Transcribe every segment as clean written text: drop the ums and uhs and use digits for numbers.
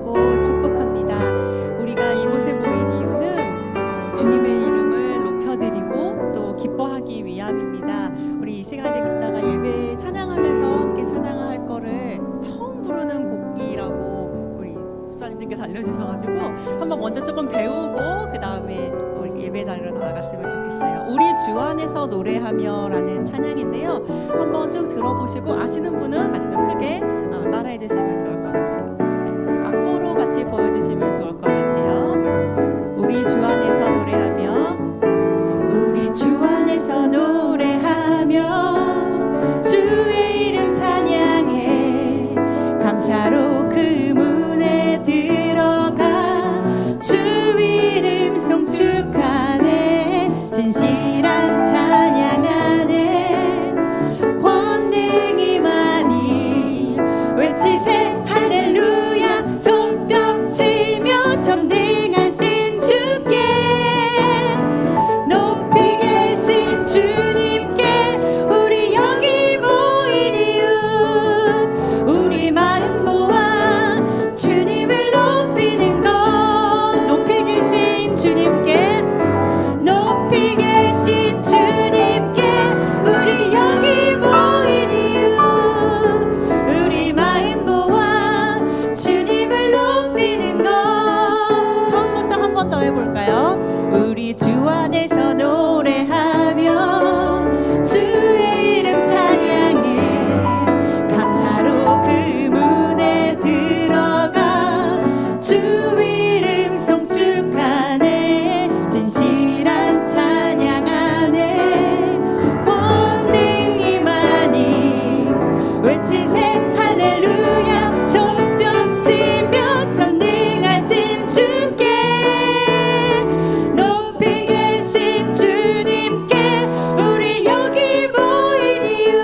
원하고 축복합니다. 우리가 이곳에 모인 이유는 주님의 이름을 높여드리고 또 기뻐하기 위함입니다. 우리 이 시간에 듣다가 예배 찬양하면서 함께 찬양할 거를 처음 부르는 곡이라고 우리 집사님들께서 알려주셔가지고 한번 먼저 조금 배우고 그 다음에 우리 예배 자리로 나아갔으면 좋겠어요. 우리 주 안에서 노래하며 라는 찬양인데요, 한번 쭉 들어보시고 아시는 분은 같이 좀 크게 따라해 주시면 좋을 것 같아요. 앞으로 같이 보여주시면 좋을 것 같아요. 우리 주 안에서 노래하며, 우리 주 안에서 노래하며 주의 이름 찬양해, 감사로 그 문에 들어가 주 이름 송축하네, 진실한 찬양하네, 권능이 많이 외치세 할렐루야, 손뼉치며 전능하신 주께, 높이 계신 주님께 우리 여기 모인 이유, 우리 마음 모아 주님을 높이는 것, 높이 계신 주님께, 높이 계신 주님께 우리 여기 모인 이유, 우리 마음 모아 주님을 높이는 것. 처음부터 한 번 더 해볼까요? 우리 주 안에서 노래하며 주의 이름 찬양해, 감사로 그 문에 들어가 주 이름 송축하네, 진실한 찬양하네, 권능이 많이 외치세 할렐루야, 손뼉치며 전능하신 주께, 높이 계신 주님께 우리 여기 모인 이유,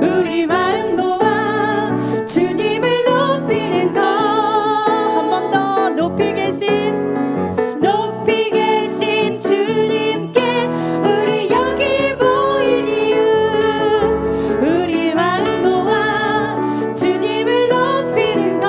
우리 마음 모아 주님을 높이는 것. 한 번 더, 높이 계신 주님께 우리 여기 모인 이유, 우리 마음 모아 주님을 높이는 것.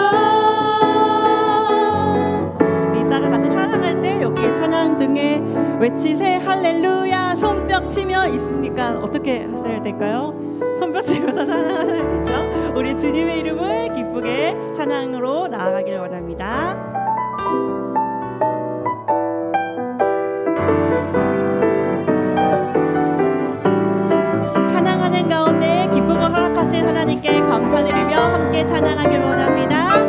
우리 이따가 같이 찬양할 때 여기 찬양 중에 외치세 할렐루야 손뼉치며 있으니까 어떻게 하셔야 될까요? 손뼉치면서 찬양하셔야겠죠? 우리 주님의 이름을 기쁘게 찬양으로 나아가길 원합니다. 찬양하는 가운데 기쁨을 허락하신 하나님께 감사드리며 함께 찬양하길 원합니다.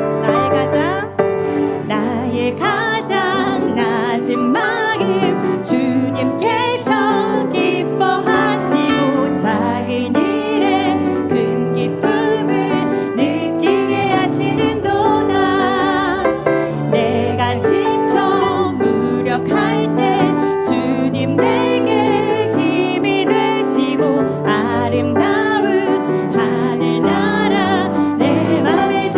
나의 가장 낮은 마음 주님께서 기뻐하시고, 작은 일에 큰 기쁨을 느끼게 하시는도다. 내가 지쳐 무력할 때 주님 내게 힘이 되시고, 아름다운 하늘나라 내 맘에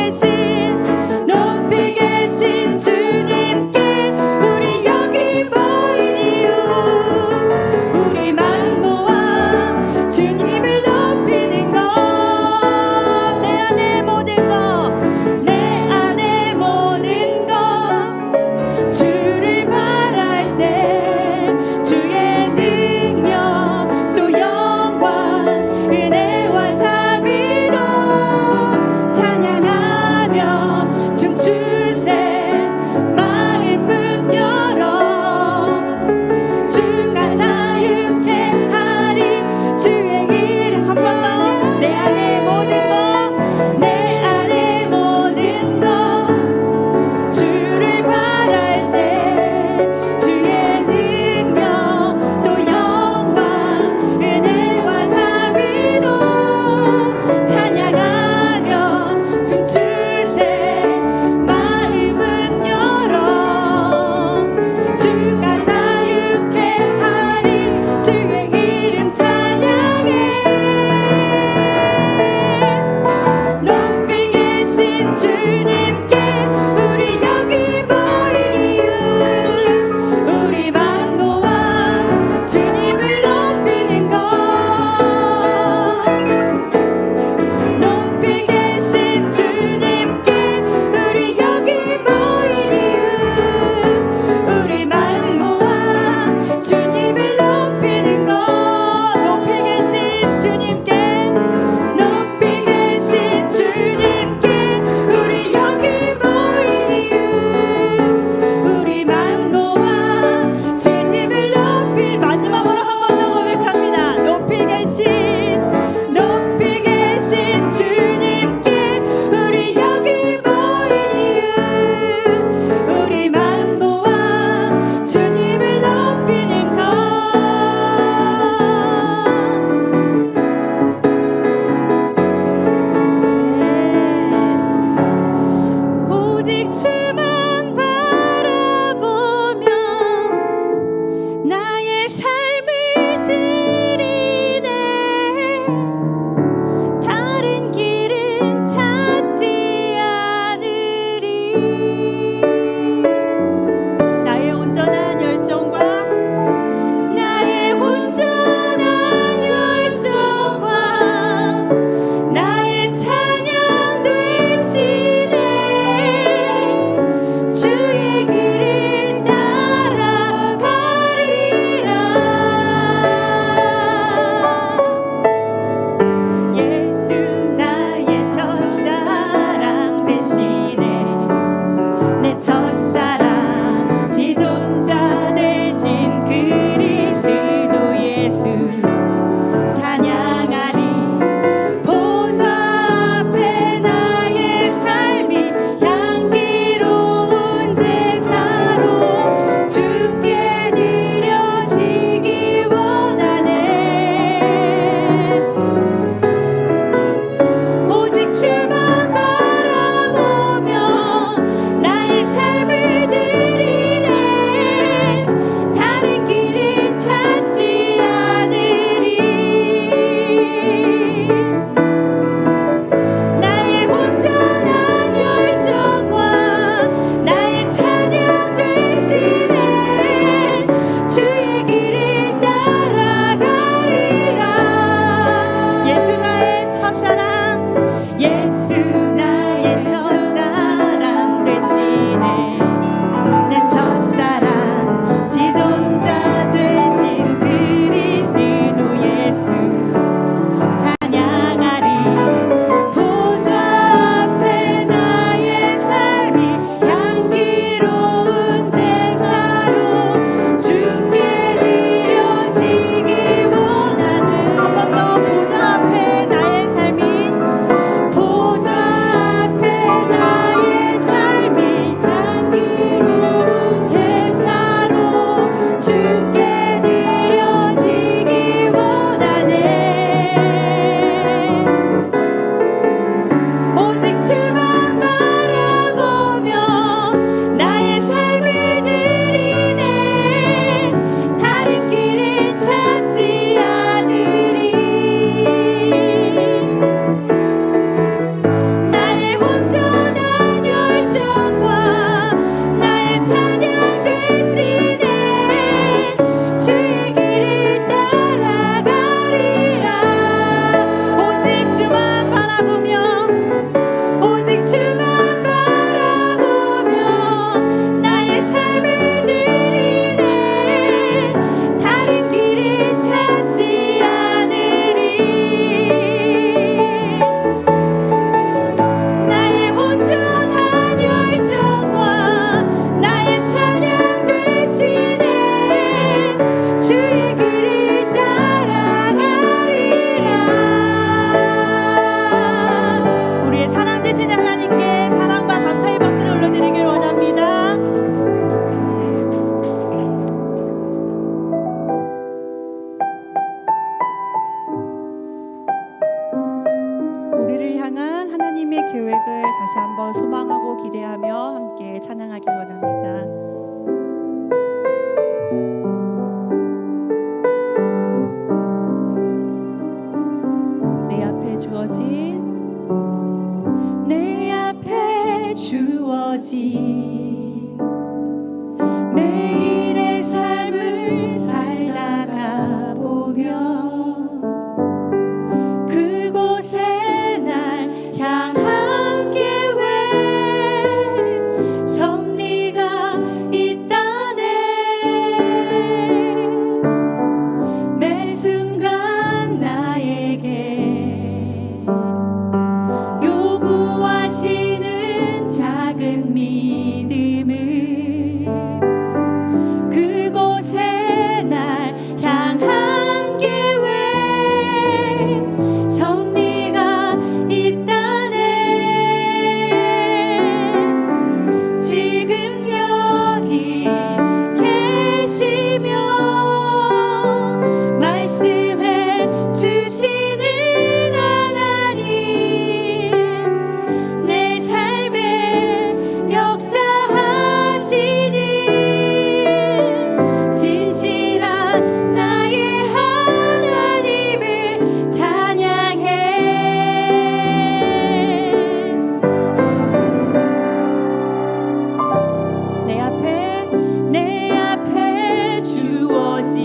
주님께 높이 계신 주님께 우리 여기 다시 한번 소망하고 기대하며 함께 찬양하길 원합니다. 내 앞에 주어진 매일의 삶을 살다가 보면 그곳에 날 향한 계획 섭리가 있다네. 매 순간 나에게 요구하시는 작은 믿음을 그곳에 날 향한 계획 섭리가 있다네. 지금 여기 계시며 말씀해 주시는 하나님 내 삶에 역사하시는 신실한 나의 하나님을 찬양해. 내 앞에 주어진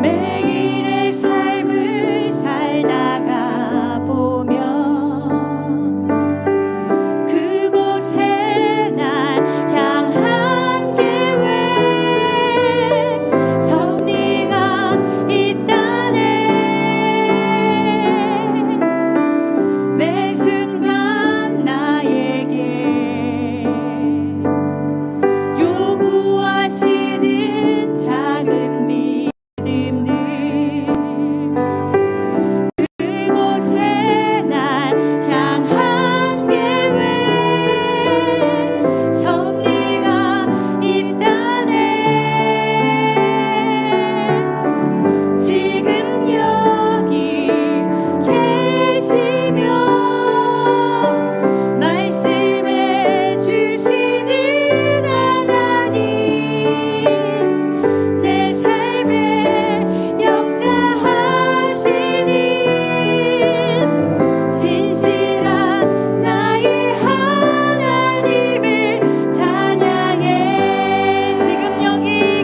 매일의 삶을 살다가 보면 그곳에 날 향한 계획 섭리가 있다네. 매 순간 나에게 요구하시는 작은 믿음들 그곳에 날 향한 계획 섭리가 있다네. 지금 여기 계시며 말씀해 주시는 하나님 내 삶에 역사하시는 신실한 나의 하나님을 찬양해. 지금 여기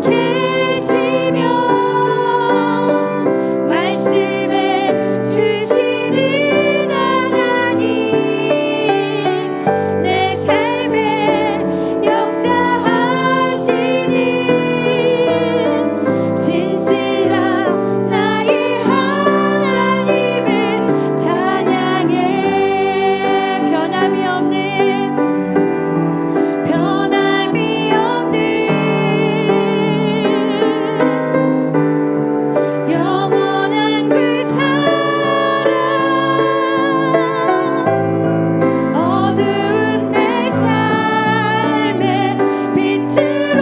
계시며 말씀해 주시는 하나님 내 삶에 역사하시는 신실한 나의 하나님을 찬양해. 변함이 없는 영원한 그 사랑 어두운 내 삶의 빛으로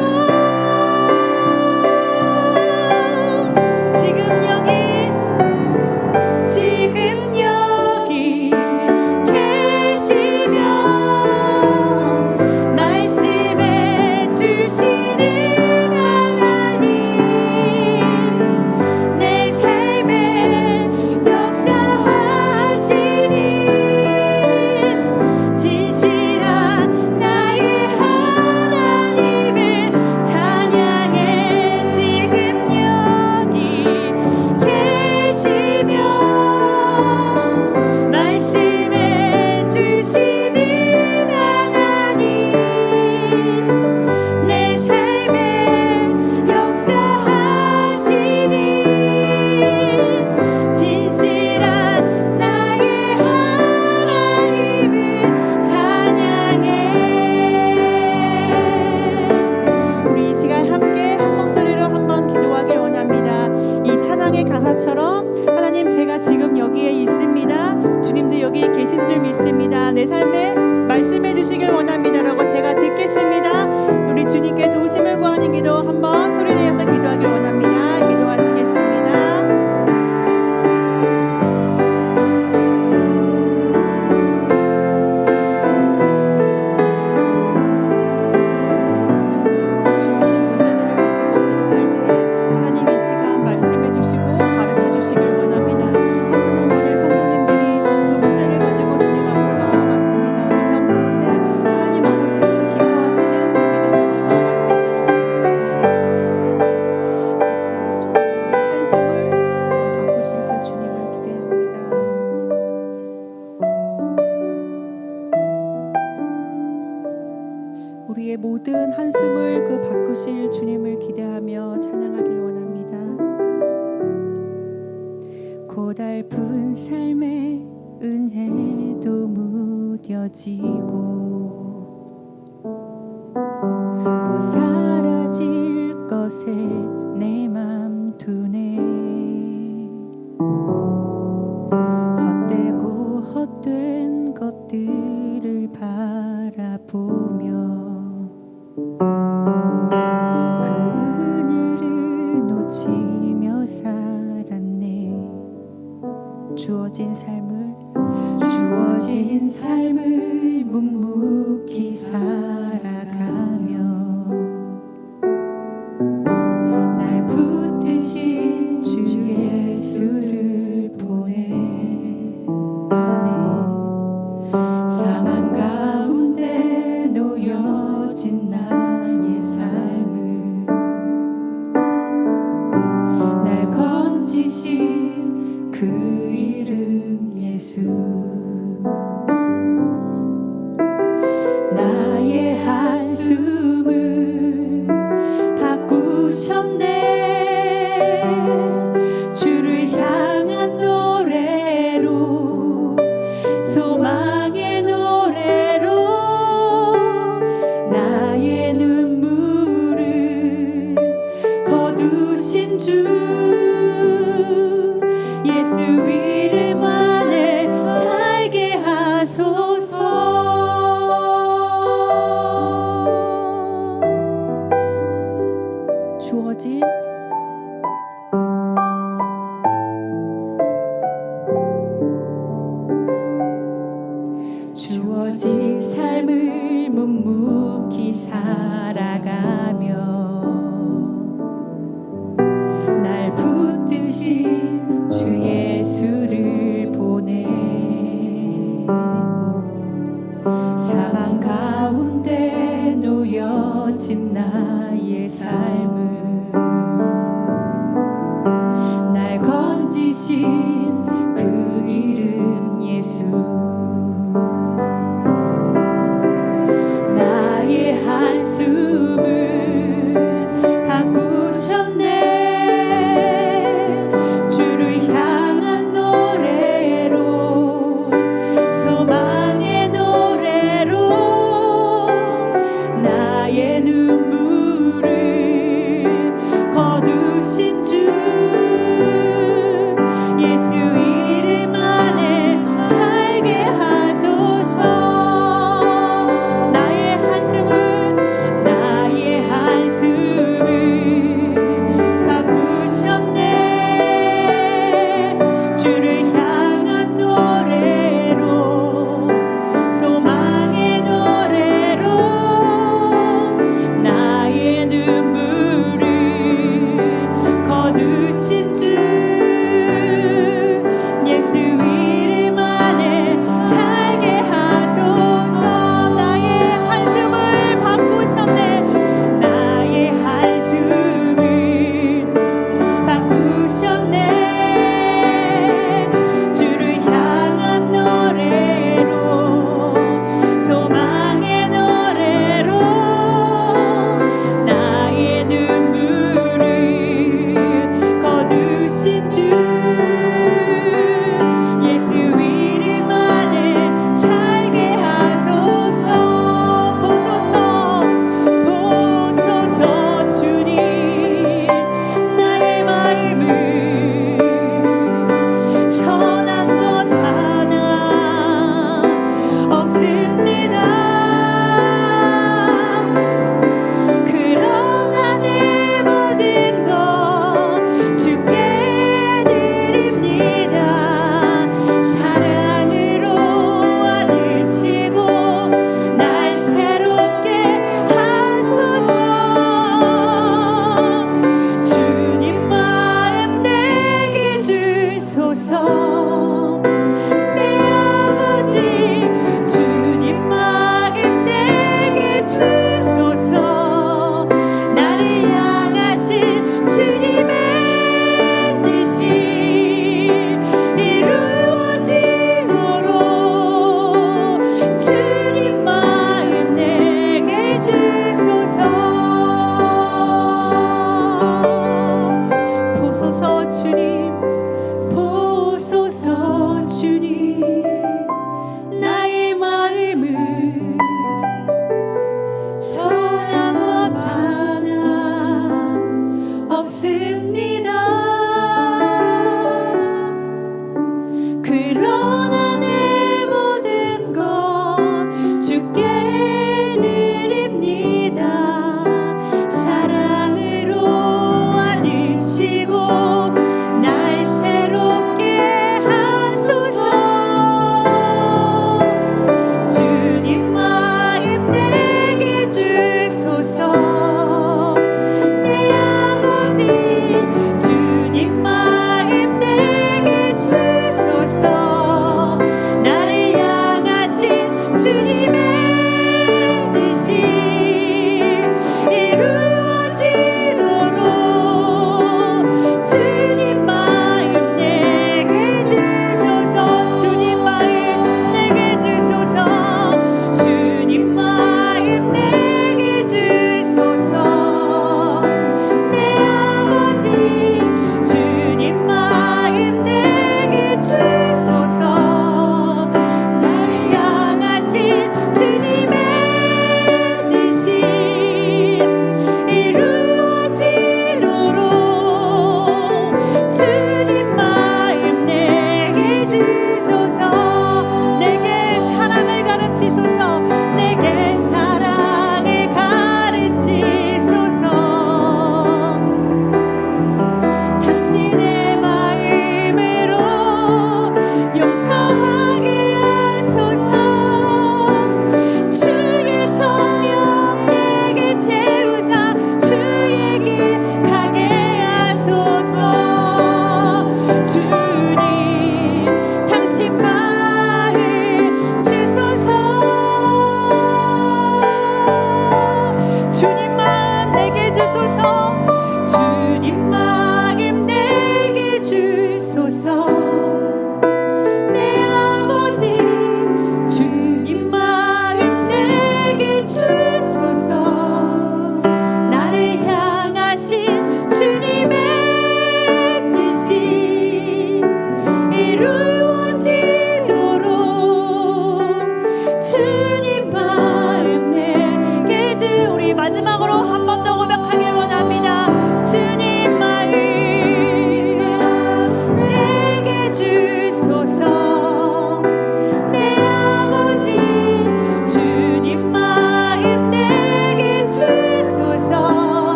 지금 여기 계시며 말씀해 주시는 하나님 내 삶에 역사하시는 신실한 나의 하나님을 찬양해. 지금 여기 계시며 말씀해 주시는 하나님 내 삶에 역사하시는 신실한 나의 하나님을 찬양해. 우리 이 시간 함께 한 목소리로 한번 기도하길 원합니다. 이 찬양의 가사처럼 하나님 제가 지금 여기에 있습니다. 주님도 여기 계신 줄 믿습니다. 내 삶에 말씀해 주시길 원합니다 라고 제가 듣겠습니다. 우리 주님께 도우심을 구하는 기도 한번 소리 내어서 기도하길 원합니다. 기도하시겠습니다. 고달픈 삶의 은혜도 무뎌지고 곧 사라질 것에 내 맘 두네. 헛되고 헛된 것들을 바라보며 그 은혜를 놓치며 살았네. 주어진 삶을 묵묵히 살아가며 날 붙드신 주 예수를 보내. 아멘. 사망 가운데 놓여진 나의 삶을 날 건지신 그 이름 예수. 나의 한숨을 바꾸셨네. 주를 향한 노래로, 소망의 노래로 나의 눈물을 거두신 주 예수 이름 안에 살게 하소서. 주어진 삶을 묵묵히 살아가며 날 붙드신 주 예수를 보내. 사망 가운데 놓여진 나의 삶을 날 건지신 그 이름 예수. 나의 한숨을 바꾸셨네. 주를 향한 노래로, 소망의 노래로 나의 눈물을 거두신 주 예수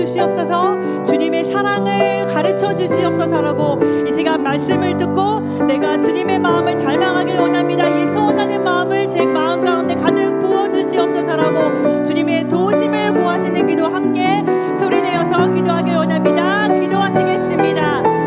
주시옵소서. 주님의 사랑을 가르쳐 주시옵소서라고 이 시간 말씀을 듣고 내가 주님의 마음을 닮아가길 원합니다. 이 소원하는 마음을 제 마음 가운데 가득 부어 주시옵소서라고 주님의 도우심을 구하시는 기도 함께 소리내어서 기도하길 원합니다. 기도하시겠습니다.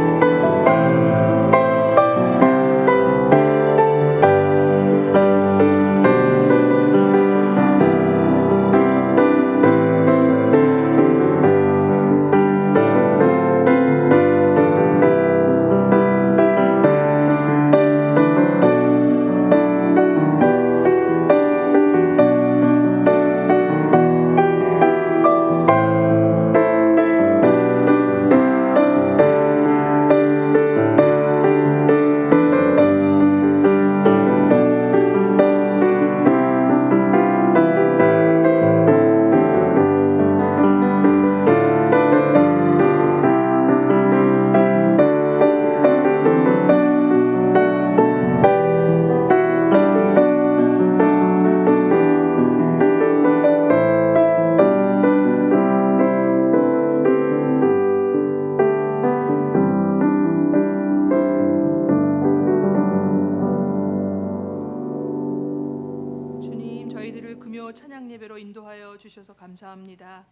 찬양 예배로 인도하여 주셔서 감사합니다.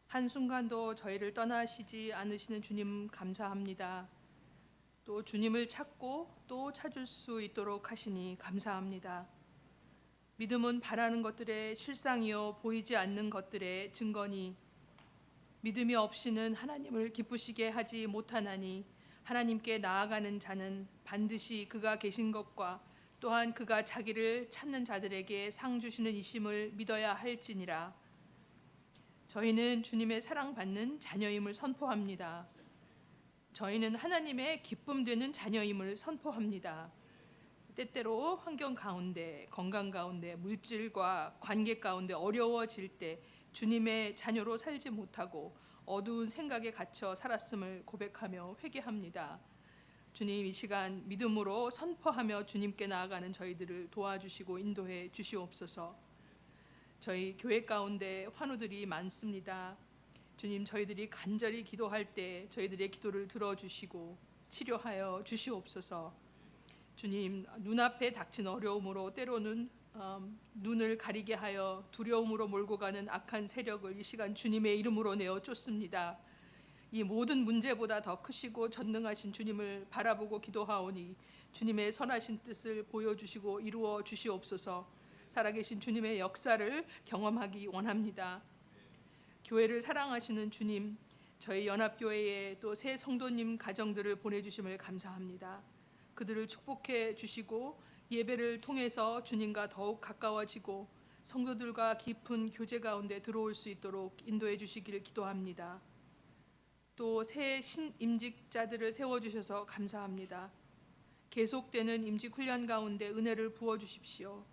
한순간도 저희를 떠나시지 않으시는 주님 감사합니다. 또 주님을 찾고 또 찾을 수 있도록 하시니 감사합니다. 믿음은 바라는 것들의 실상이요 보이지 않는 것들의 증거니 믿음이 없이는 하나님을 기쁘시게 하지 못하나니 하나님께 나아가는 자는 반드시 그가 계신 것과 또한 그가 자기를 찾는 자들에게 상 주시는 이심을 믿어야 할지니라. 저희는 주님의 사랑받는 자녀임을 선포합니다. 저희는 하나님의 기쁨 되는 자녀임을 선포합니다. 때때로 환경 가운데, 건강 가운데, 물질과 관계 가운데 어려워질 때 주님의 자녀로 살지 못하고 어두운 생각에 갇혀 살았음을 고백하며 회개합니다. 주님, 이 시간 믿음으로 선포하며 주님께 나아가는 저희들을 도와주시고 인도해 주시옵소서. 저희 교회 가운데 환우들이 많습니다. 주님, 저희들이 간절히 기도할 때 저희들의 기도를 들어주시고 치료하여 주시옵소서. 주님, 눈앞에 닥친 어려움으로 때로는 눈을 가리게 하여 두려움으로 몰고 가는 악한 세력을 이 시간 주님의 이름으로 내어 쫓습니다. 이 모든 문제보다 더 크시고 전능하신 주님을 바라보고 기도하오니 주님의 선하신 뜻을 보여주시고 이루어 주시옵소서. 살아계신 주님의 역사를 경험하기 원합니다. 교회를 사랑하시는 주님, 저희 연합교회에 또 새 성도님 가정들을 보내주심을 감사합니다. 그들을 축복해 주시고 예배를 통해서 주님과 더욱 가까워지고 성도들과 깊은 교제 가운데 들어올 수 있도록 인도해 주시기를 기도합니다. 또 새 신임직자들을 세워주셔서 감사합니다. 계속되는 임직 훈련 가운데 은혜를 부어주십시오.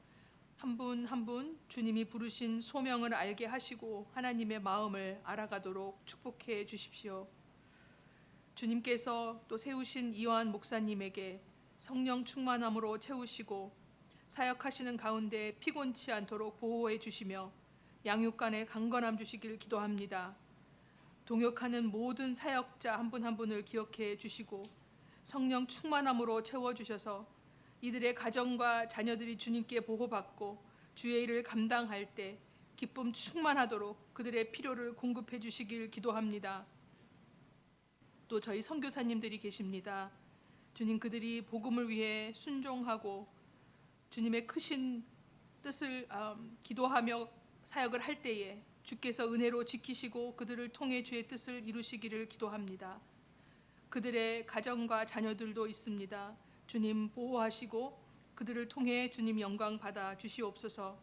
한 분 한 분 주님이 부르신 소명을 알게 하시고 하나님의 마음을 알아가도록 축복해 주십시오. 주님께서 또 세우신 이완 목사님에게 성령 충만함으로 채우시고 사역하시는 가운데 피곤치 않도록 보호해 주시며 양육간의 강건함 주시기를 기도합니다. 동역하는 모든 사역자 한 분 한 분을 기억해 주시고 성령 충만함으로 채워주셔서 이들의 가정과 자녀들이 주님께 보호받고 주의 일을 감당할 때 기쁨 충만하도록 그들의 필요를 공급해 주시길 기도합니다. 또 저희 선교사님들이 계십니다. 주님, 그들이 복음을 위해 순종하고 주님의 크신 뜻을 기도하며 사역을 할 때에 주께서 은혜로 지키시고 그들을 통해 주의 뜻을 이루시기를 기도합니다. 그들의 가정과 자녀들도 있습니다. 주님 보호하시고 그들을 통해 주님 영광 받아 주시옵소서.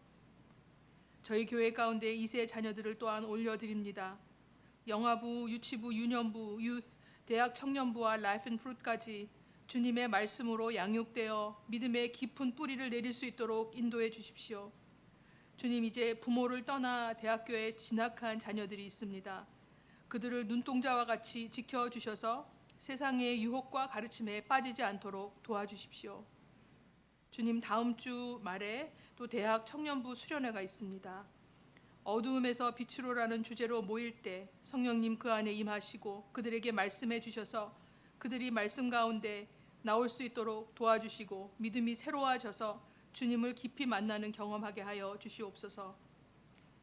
저희 교회 가운데 2세 자녀들을 또한 올려드립니다. 영아부, 유치부, 유년부, 유th, 대학 청년부와 라이프 앤 프루트까지 주님의 말씀으로 양육되어 믿음의 깊은 뿌리를 내릴 수 있도록 인도해 주십시오. 주님, 이제 부모를 떠나 대학교에 진학한 자녀들이 있습니다. 그들을 눈동자와 같이 지켜주셔서 세상의 유혹과 가르침에 빠지지 않도록 도와주십시오. 주님, 다음 주 말에 또 대학 청년부 수련회가 있습니다. 어두움에서 빛으로라는 주제로 모일 때 성령님 그 안에 임하시고 그들에게 말씀해 주셔서 그들이 말씀 가운데 나올 수 있도록 도와주시고 믿음이 새로워져서 주님을 깊이 만나는 경험하게 하여 주시옵소서.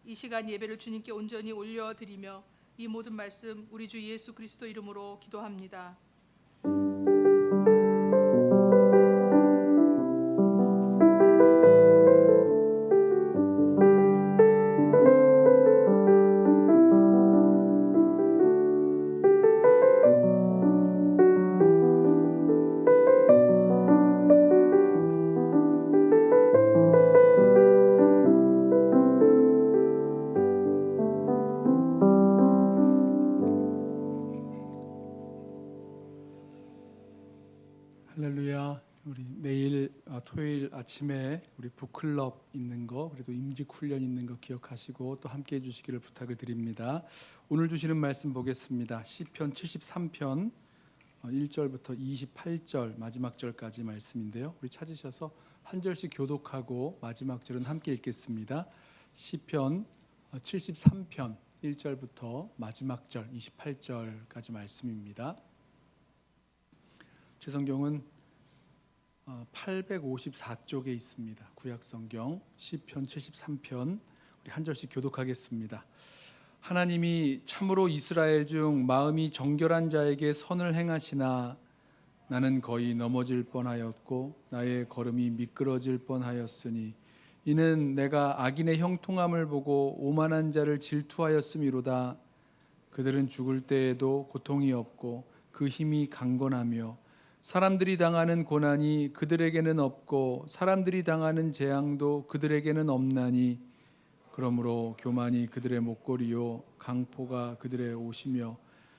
이 시간 예배를 주님께 온전히 올려드리며 이 모든 말씀 우리 주 예수 그리스도 이름으로 기도합니다. 할렐루야. 우리 내일 토요일 아침에 우리 북클럽 있는 거, 그래도 임직 훈련 있는 거 기억하시고 또 함께 해주시기를 부탁을 드립니다. 오늘 주시는 말씀 보겠습니다. 시편 73편 1절부터 28절 마지막 절까지 말씀인데요. 우리 찾으셔서 한 절씩 교독하고 마지막 절은 함께 읽겠습니다. 시편 73편 1절부터 마지막 절 28절까지 말씀입니다. 제 성경은 854쪽에 있습니다. 구약성경 시편 73편 우리 한 절씩 교독하겠습니다. 하나님이 참으로 이스라엘 중 마음이 정결한 자에게 선을 행하시나 나는 거의 넘어질 뻔하였고 나의 걸음이 미끄러질 뻔하였으니 이는 내가 악인의 형통함을 보고 오만한 자를 질투하였음이로다. 그들은 죽을 때에도 고통이 없고 그 힘이 강건하며 사람들이 당하는 고난이 그들에게는 없고 사람들이 당하는 재앙도 그들에게는 없나니 그러므로 교만이 그들의 목걸이요 강포가 그들의 옷이며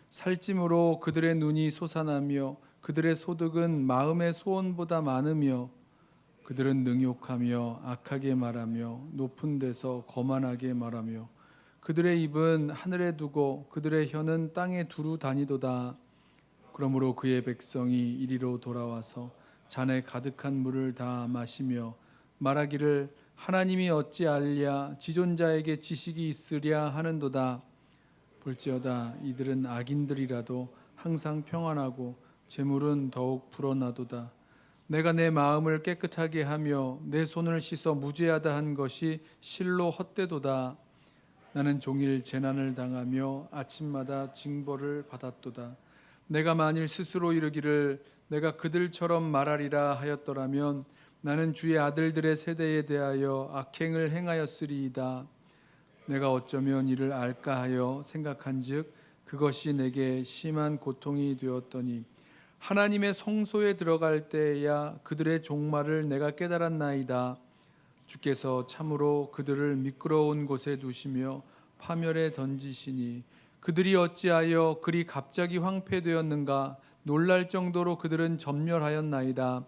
살찜으로 그들의 눈이 솟아나며 그들의 소득은 마음의 소원보다 많으며 그들은 능욕하며 악하게 말하며 높은 데서 거만하게 말하며 그들의 입은 하늘에 두고 그들의 혀는 땅에 두루 다니도다. 그러므로 그의 백성이 이리로 돌아와서 잔에 가득한 물을 다 마시며 말하기를 하나님이 어찌 알랴 지존자에게 지식이 있으랴 하는도다. 볼지어다 이들은 악인들이라도 항상 평안하고 재물은 더욱 불어나도다. 내가 내 마음을 깨끗하게 하며 내 손을 씻어 무죄하다 한 것이 실로 헛되도다. 나는 종일 재난을 당하며 아침마다 징벌을 받았도다. 내가 만일 스스로 이르기를 내가 그들처럼 말하리라 하였더라면 나는 주의 아들들의 세대에 대하여 악행을 행하였으리이다. 내가 어쩌면 이를 알까 하여 생각한즉 그것이 내게 심한 고통이 되었더니 하나님의 성소에 들어갈 때야 그들의 종말을 내가 깨달았나이다. 주께서 참으로 그들을 미끄러운 곳에 두시며 파멸에 던지시니 그들이 어찌하여 그리 갑자기 황폐되었는가. 놀랄 정도로 그들은 전멸하였나이다.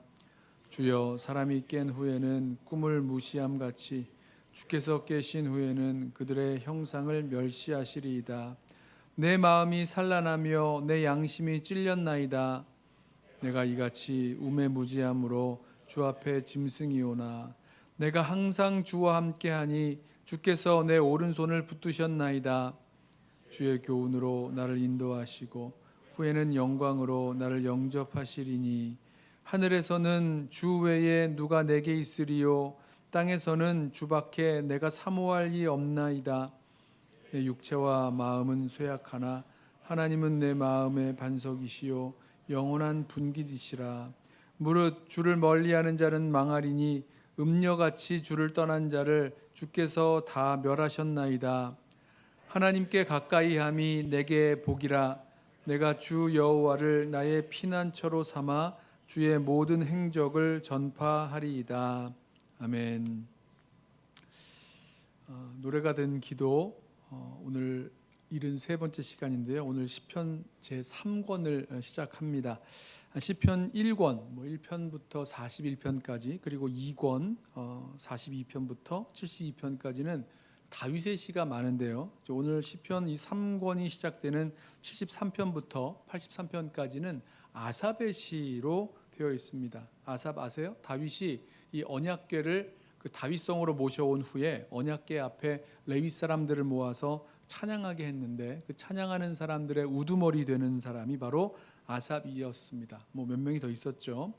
주여 사람이 깬 후에는 꿈을 무시함같이 주께서 깨신 후에는 그들의 형상을 멸시하시리이다. 내 마음이 산란하며 내 양심이 찔렸나이다. 내가 이같이 우매무지함으로 주 앞에 짐승이오나 내가 항상 주와 함께하니 주께서 내 오른손을 붙드셨나이다. 주의 교훈으로 나를 인도하시고 후에는 영광으로 나를 영접하시리니 하늘에서는 주 외에 누가 내게 있으리요 땅에서는 주밖에 내가 사모할 이 없나이다. 내 육체와 마음은 쇠약하나 하나님은 내 마음의 반석이시요 영원한 분깃이시라. 무릇 주를 멀리하는 자는 망하리니 음녀같이 주를 떠난 자를 주께서 다 멸하셨나이다. 하나님께 가까이함이 내게 복이라. 내가 주 여호와를 나의 피난처로 삼아 주의 모든 행적을 전파하리이다. 아멘. 노래가 된 기도 오늘 73번째 시간인데요. 오늘 시편 제3권을 시작합니다. 시편 1권 1편부터 41편까지 그리고 2권 42편부터 72편까지는 다윗의 시가 많은데요. 오늘 시편 이 3권이 시작되는 73편부터 83편까지는 아삽의 시로 되어 있습니다. 아삽 아세요? 다윗이 이 언약궤를 그 다윗성으로 모셔온 후에 언약궤 앞에 레위 사람들을 모아서 찬양하게 했는데 그 찬양하는 사람들의 우두머리 되는 사람이 바로 아삽이었습니다. 뭐 몇 명이 더 있었죠.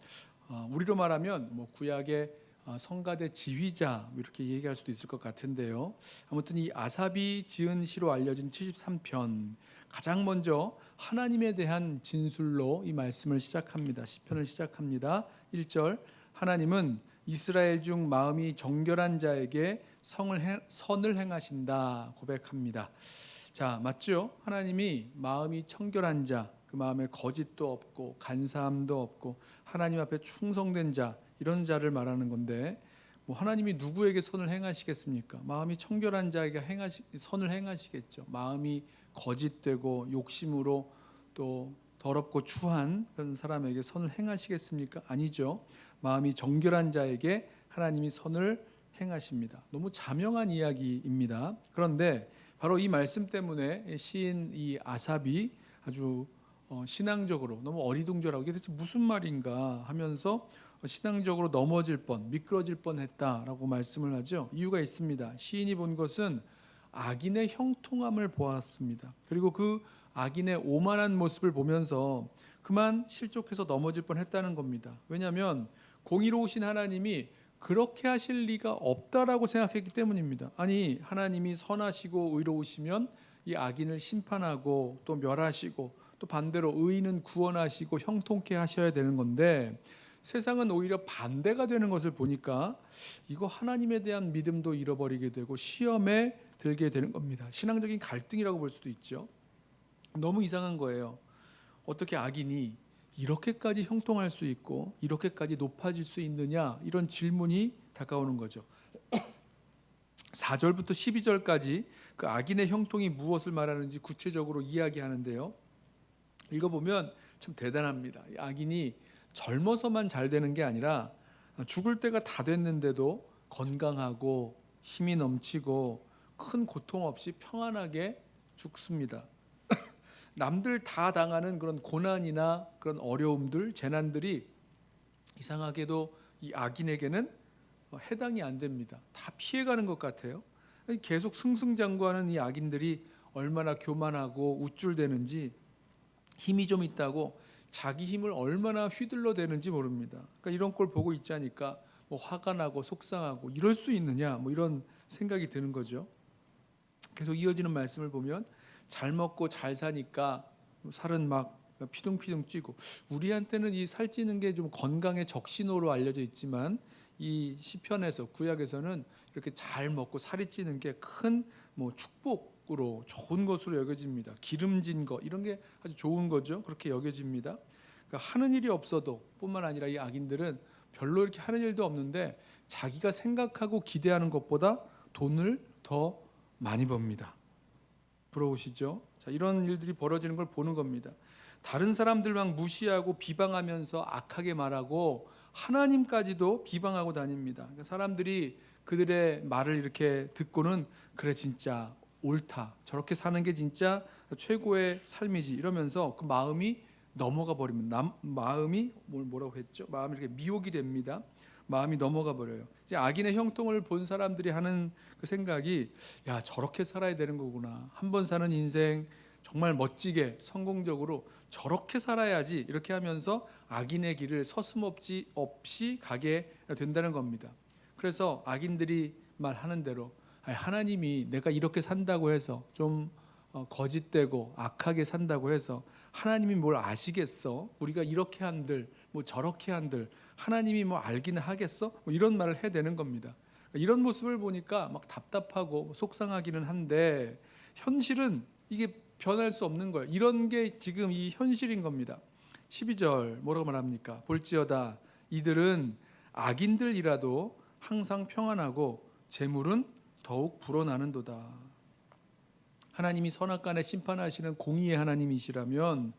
우리로 말하면 뭐 구약의 성가대 지휘자 이렇게 얘기할 수도 있을 것 같은데요. 아무튼 이 아삽이 지은 시로 알려진 73편, 가장 먼저 하나님에 대한 진술로 이 말씀을 시작합니다. 시편을 시작합니다. 1절, 하나님은 이스라엘 중 마음이 정결한 자에게 선을 행하신다 고백합니다. 자, 맞죠? 하나님이 마음이 청결한 자, 그 마음에 거짓도 없고 간사함도 없고 하나님 앞에 충성된 자, 이런 자를 말하는 건데, 뭐 하나님이 누구에게 선을 행하시겠습니까? 마음이 청결한 자에게 선을 행하시겠죠. 마음이 거짓되고 욕심으로 또 더럽고 추한 그런 사람에게 선을 행하시겠습니까? 아니죠. 마음이 정결한 자에게 하나님이 선을 행하십니다. 너무 자명한 이야기입니다. 그런데 바로 이 말씀 때문에 시인 이 아삽이 아주 신앙적으로 너무 어리둥절하고 이게 대체 무슨 말인가 하면서 신앙적으로 넘어질 뻔, 미끄러질 뻔했다라고 말씀을 하죠. 이유가 있습니다. 시인이 본 것은 악인의 형통함을 보았습니다. 그리고 그 악인의 오만한 모습을 보면서 그만 실족해서 넘어질 뻔했다는 겁니다. 왜냐하면 공의로우신 하나님이 그렇게 하실 리가 없다라고 생각했기 때문입니다. 아니, 하나님이 선하시고 의로우시면 이 악인을 심판하고 또 멸하시고 또 반대로 의인은 구원하시고 형통케 하셔야 되는 건데, 세상은 오히려 반대가 되는 것을 보니까 이거 하나님에 대한 믿음도 잃어버리게 되고 시험에 들게 되는 겁니다. 신앙적인 갈등이라고 볼 수도 있죠. 너무 이상한 거예요. 어떻게 악인이 이렇게까지 형통할 수 있고 이렇게까지 높아질 수 있느냐, 이런 질문이 다가오는 거죠. 4절부터 12절까지 그 악인의 형통이 무엇을 말하는지 구체적으로 이야기하는데요. 읽어보면 참 대단합니다. 악인이 젊어서만 잘 되는 게 아니라 죽을 때가 다 됐는데도 건강하고 힘이 넘치고 큰 고통 없이 평안하게 죽습니다. 남들 다 당하는 그런 고난이나 그런 어려움들, 재난들이 이상하게도 이 악인에게는 해당이 안 됩니다. 다 피해가는 것 같아요. 계속 승승장구하는 이 악인들이 얼마나 교만하고 우쭐대는지, 힘이 좀 있다고 자기 힘을 얼마나 휘둘러대는지 모릅니다. 그러니까 이런 걸 보고 있자니까 뭐 화가 나고 속상하고 이럴 수 있느냐, 뭐 이런 생각이 드는 거죠. 계속 이어지는 말씀을 보면 잘 먹고 잘 사니까 살은 막 피둥피둥 찌고, 우리한테는 이 살찌는 게 좀 건강의 적신호로 알려져 있지만 이 시편에서, 구약에서는 이렇게 잘 먹고 살이 찌는 게 큰 뭐 축복으로 좋은 것으로 여겨집니다. 기름진 거 이런 게 아주 좋은 거죠. 그렇게 여겨집니다. 그러니까 하는 일이 없어도 뿐만 아니라 이 악인들은 별로 이렇게 하는 일도 없는데 자기가 생각하고 기대하는 것보다 돈을 더 많이 법니다. 부러우시죠? 자, 이런 일들이 벌어지는 걸 보는 겁니다. 다른 사람들만 무시하고 비방하면서 악하게 말하고 하나님까지도 비방하고 다닙니다. 그러니까 사람들이 그들의 말을 이렇게 듣고는 그래 진짜 옳다, 저렇게 사는 게 진짜 최고의 삶이지 이러면서 그 마음이 넘어가 버립니다. 마음이 뭐라고 했죠? 마음이 이렇게 미혹이 됩니다. 마음이 넘어가 버려요. 이제 악인의 형통을 본 사람들이 하는 그 생각이, 야 저렇게 살아야 되는 거구나. 한 번 사는 인생 정말 멋지게 성공적으로 저렇게 살아야지, 이렇게 하면서 악인의 길을 서슴없이 가게 된다는 겁니다. 그래서 악인들이 말하는 대로 하나님이 내가 이렇게 산다고 해서 좀 거짓되고 악하게 산다고 해서 하나님이 뭘 아시겠어? 우리가 이렇게 한들 뭐 저렇게 한들 하나님이 뭐 알기는 하겠어? 뭐 이런 말을 해대는 겁니다. 이런 모습을 보니까 막 답답하고 속상하기는 한데 현실은 이게 변할 수 없는 거예요. 이런 게 지금 이 현실인 겁니다. 12절 뭐라고 말합니까? 볼지어다 이들은 악인들이라도 항상 평안하고 재물은 더욱 불어나는도다. 하나님이 선악간에 심판하시는 공의의 하나님이시라면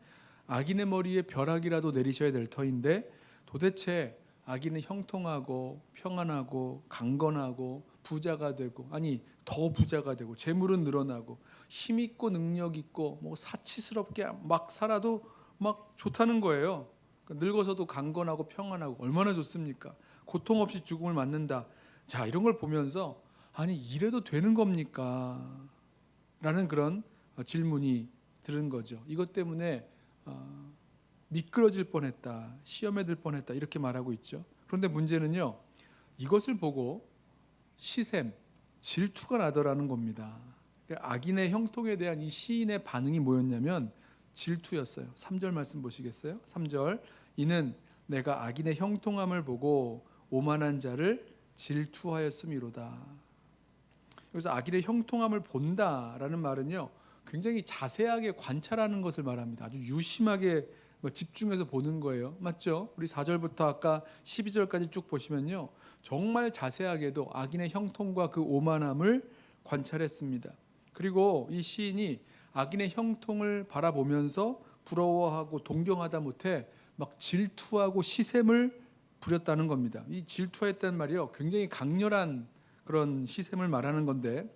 악인의 머리에 벼락이라도 내리셔야 될 터인데, 도대체 악인은 형통하고 평안하고 강건하고 부자가 되고, 아니 더 부자가 되고 재물은 늘어나고 힘 있고 능력 있고 뭐 사치스럽게 막 살아도 막 좋다는 거예요. 그러니까 늙어서도 강건하고 평안하고 얼마나 좋습니까? 고통 없이 죽음을 맞는다. 자, 이런 걸 보면서 아니 이래도 되는 겁니까? 라는 그런 질문이 드는 거죠. 이것 때문에 미끄러질 뻔했다, 시험에 들 뻔했다 이렇게 말하고 있죠. 그런데 문제는요, 이것을 보고 시샘, 질투가 나더라는 겁니다. 그러니까 악인의 형통에 대한 이 시인의 반응이 뭐였냐면 질투였어요. 3절 말씀 보시겠어요? 3절, 이는 내가 악인의 형통함을 보고 오만한 자를 질투하였음이로다. 여기서 악인의 형통함을 본다라는 말은요, 굉장히 자세하게 관찰하는 것을 말합니다. 아주 유심하게 집중해서 보는 거예요. 맞죠? 우리 4절부터 아까 12절까지 쭉 보시면요, 정말 자세하게도 악인의 형통과 그 오만함을 관찰했습니다. 그리고 이 시인이 악인의 형통을 바라보면서 부러워하고 동경하다 못해 막 질투하고 시샘을 부렸다는 겁니다. 이 질투했다는 말이요, 굉장히 강렬한 그런 시샘을 말하는 건데,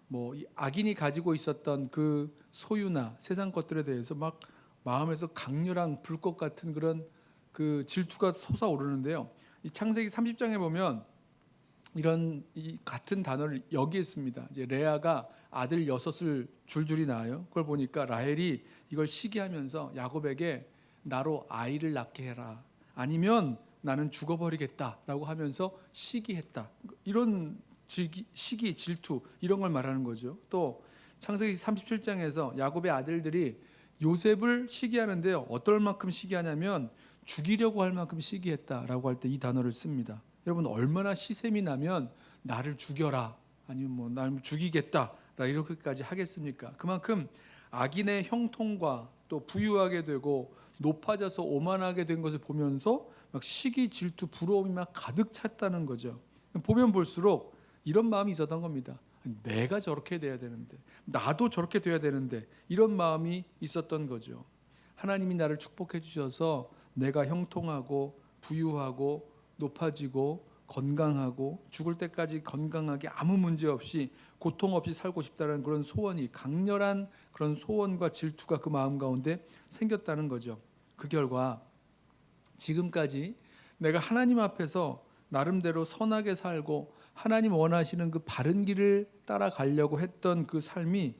뭐 이 악인이 가지고 있었던 그 소유나 세상 것들에 대해서 막 마음에서 강렬한 불꽃 같은 그런 그 질투가 솟아오르는데요. 이 창세기 30장에 보면 이런 이 같은 단어를 여기 있습니다. 이제 레아가 아들 6을 줄줄이 낳아요. 그걸 보니까 라헬이 이걸 시기하면서 야곱에게 나로 아이를 낳게 해라, 아니면 나는 죽어버리겠다라고 하면서 시기했다. 이런 시기, 질투 이런 걸 말하는 거죠. 또 창세기 37장에서 야곱의 아들들이 요셉을 시기하는데요, 어떨 만큼 시기하냐면 죽이려고 할 만큼 시기했다라고 할 때 이 단어를 씁니다. 여러분, 얼마나 시샘이 나면 나를 죽여라, 아니면 뭐 나를 죽이겠다 이렇게까지 하겠습니까? 그만큼 악인의 형통과 또 부유하게 되고 높아져서 오만하게 된 것을 보면서 막 시기, 질투, 부러움이 막 가득 찼다는 거죠. 보면 볼수록 이런 마음이 있었던 겁니다. 내가 저렇게 돼야 되는데, 나도 저렇게 돼야 되는데, 이런 마음이 있었던 거죠. 하나님이 나를 축복해 주셔서 내가 형통하고 부유하고 높아지고 건강하고 죽을 때까지 건강하게 아무 문제 없이 고통 없이 살고 싶다는 그런 소원이, 강렬한 그런 소원과 질투가 그 마음 가운데 생겼다는 거죠. 그 결과 지금까지 내가 하나님 앞에서 나름대로 선하게 살고 하나님 원하시는 그 바른 길을 따라가려고 했던 그 삶이,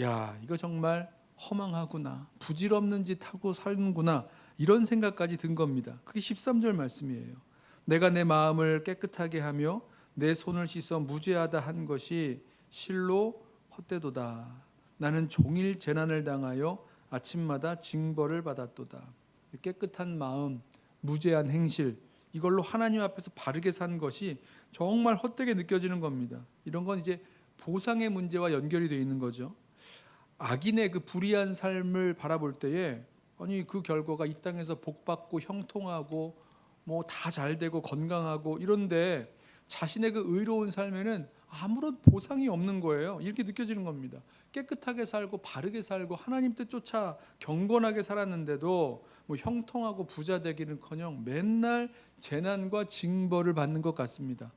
야, 이거 정말 허망하구나, 부질없는 짓 하고 사는구나, 이런 생각까지 든 겁니다. 그게 13절 말씀이에요. 내가 내 마음을 깨끗하게 하며 내 손을 씻어 무죄하다 한 것이 실로 헛되도다. 나는 종일 재난을 당하여 아침마다 징벌을 받았도다. 깨끗한 마음, 무죄한 행실, 이걸로 하나님 앞에서 바르게 산 것이 정말 헛되게 느껴지는 겁니다. 이런 건 이제 보상의 문제와 연결이 되어 있는 거죠. 악인의 그 불의한 삶을 바라볼 때에, 아니 그 결과가 이 땅에서 복받고 형통하고 뭐 다 잘되고 건강하고 이런데 자신의 그 의로운 삶에는 아무런 보상이 없는 거예요. 이렇게 느껴지는 겁니다. 깨끗하게 살고 바르게 살고 하나님 뜻 쫓아 경건하게 살았는데도 뭐 형통하고 부자 되기는커녕 맨날 재난과 징벌을 받는 것 같습니다.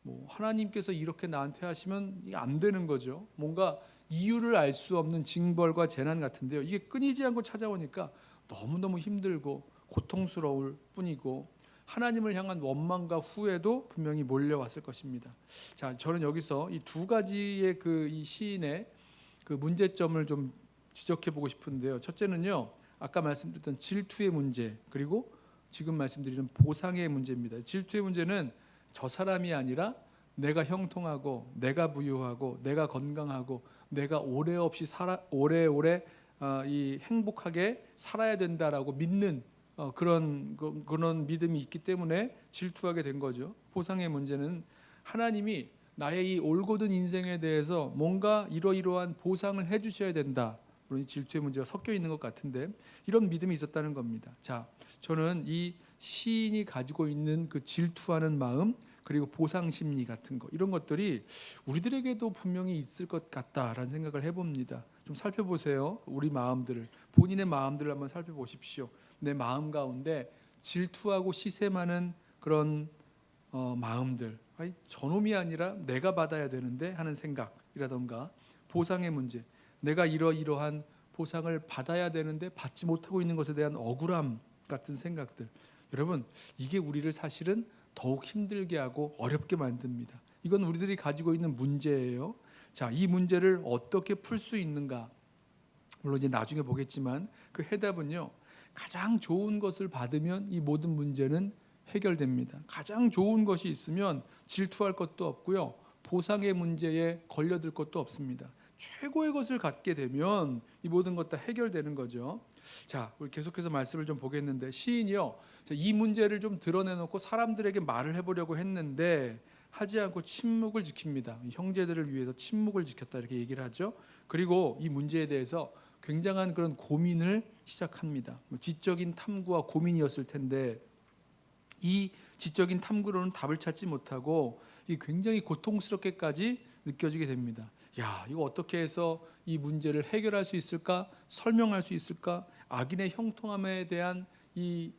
뭐 하나님께서 이렇게 나한테 하시면 이게 안 되는 거죠. 뭔가 이유를 알 수 없는 징벌과 재난 같은데요, 이게 끊이지 않고 찾아오니까 너무너무 힘들고 고통스러울 뿐이고 하나님을 향한 원망과 후회도 분명히 몰려왔을 것입니다. 자, 저는 여기서 이 두 가지의 이 시인의 그 문제점을 좀 지적해 보고 싶은데요. 첫째는요, 아까 말씀드렸던 질투의 문제, 그리고 지금 말씀드리는 보상의 문제입니다. 질투의 문제는 저 사람이 아니라 내가 형통하고 내가 부유하고 내가 건강하고 내가 오래 없이 오래오래 이 행복하게 살아야 된다라고 믿는 그런 믿음이 있기 때문에 질투하게 된 거죠. 보상의 문제는 하나님이 나의 이 올곧은 인생에 대해서 뭔가 이러이러한 보상을 해주셔야 된다. 물론 질투의 문제가 섞여 있는 것 같은데 이런 믿음이 있었다는 겁니다. 자, 저는 이 시인이 가지고 있는 그 질투하는 마음, 그리고 보상 심리 같은 거, 이런 것들이 우리들에게도 분명히 있을 것 같다라는 생각을 해봅니다. 좀 살펴보세요. 우리 마음들을, 본인의 마음들을 한번 살펴보십시오. 내 마음 가운데 질투하고 시샘하는 그런 마음들, 아니 저놈이 아니라 내가 받아야 되는데 하는 생각이라던가, 보상의 문제, 내가 이러이러한 보상을 받아야 되는데 받지 못하고 있는 것에 대한 억울함 같은 생각들, 여러분 이게 우리를 사실은 더욱 힘들게 하고 어렵게 만듭니다. 이건 우리들이 가지고 있는 문제예요. 자, 이 문제를 어떻게 풀 수 있는가? 물론 이제 나중에 보겠지만 그 해답은요, 가장 좋은 것을 받으면 이 모든 문제는 해결됩니다. 가장 좋은 것이 있으면 질투할 것도 없고요, 보상의 문제에 걸려들 것도 없습니다. 최고의 것을 갖게 되면 이 모든 것 다 해결되는 거죠. 자, 우리 계속해서 말씀을 좀 보겠는데, 시인이요, 이 문제를 좀 드러내놓고 사람들에게 말을 해보려고 했는데 하지 않고 침묵을 지킵니다. 형제들을 위해서 침묵을 지켰다, 이렇게 얘기를 하죠. 그리고 이 문제에 대해서 굉장한 그런 고민을 시작합니다. 지적인 탐구와 고민이었을 텐데 이 지적인 탐구로는 답을 찾지 못하고 이 굉장히 고통스럽게까지 느껴지게 됩니다. 야, 이거 어떻게 해서 이 문제를 해결할 수 있을까? 설명할 수 있을까? 악인의 형통함에 대한 이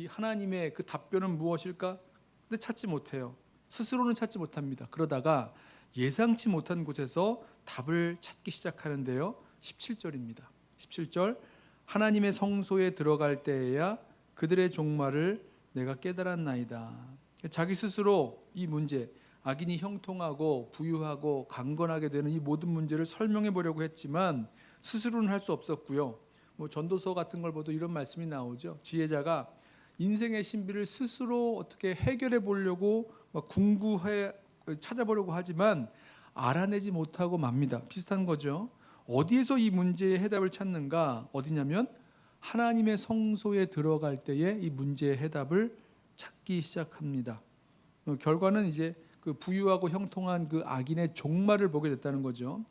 하나님의 그 답변은 무엇일까? 근데 찾지 못해요. 스스로는 찾지 못합니다. 그러다가 예상치 못한 곳에서 답을 찾기 시작하는데요. 17절입니다. 17절, 하나님의 성소에 들어갈 때에야 그들의 종말을 내가 깨달았나이다. 자기 스스로 이 문제, 악인이 형통하고 부유하고 강건하게 되는 이 모든 문제를 설명해 보려고 했지만 스스로는 할 수 없었고요. 전도서 같은 걸 봐도 이런 말씀이 나오죠. 지혜자가 인생의 신비를 스스로 어떻게 해결해 보려고 궁구해 찾아보려고 하지만 알아내지 못하고 맙니다. 비슷한 거죠. 어디에서 이 문제의 해답을 찾는가? 어디냐면 하나님의 성소에 들어갈 때에 이 문제의 해답을 찾기 시작합니다. 결과는 이제 그 부유하고 형통한 그 악인의 종말을 보게 됐다는 거죠.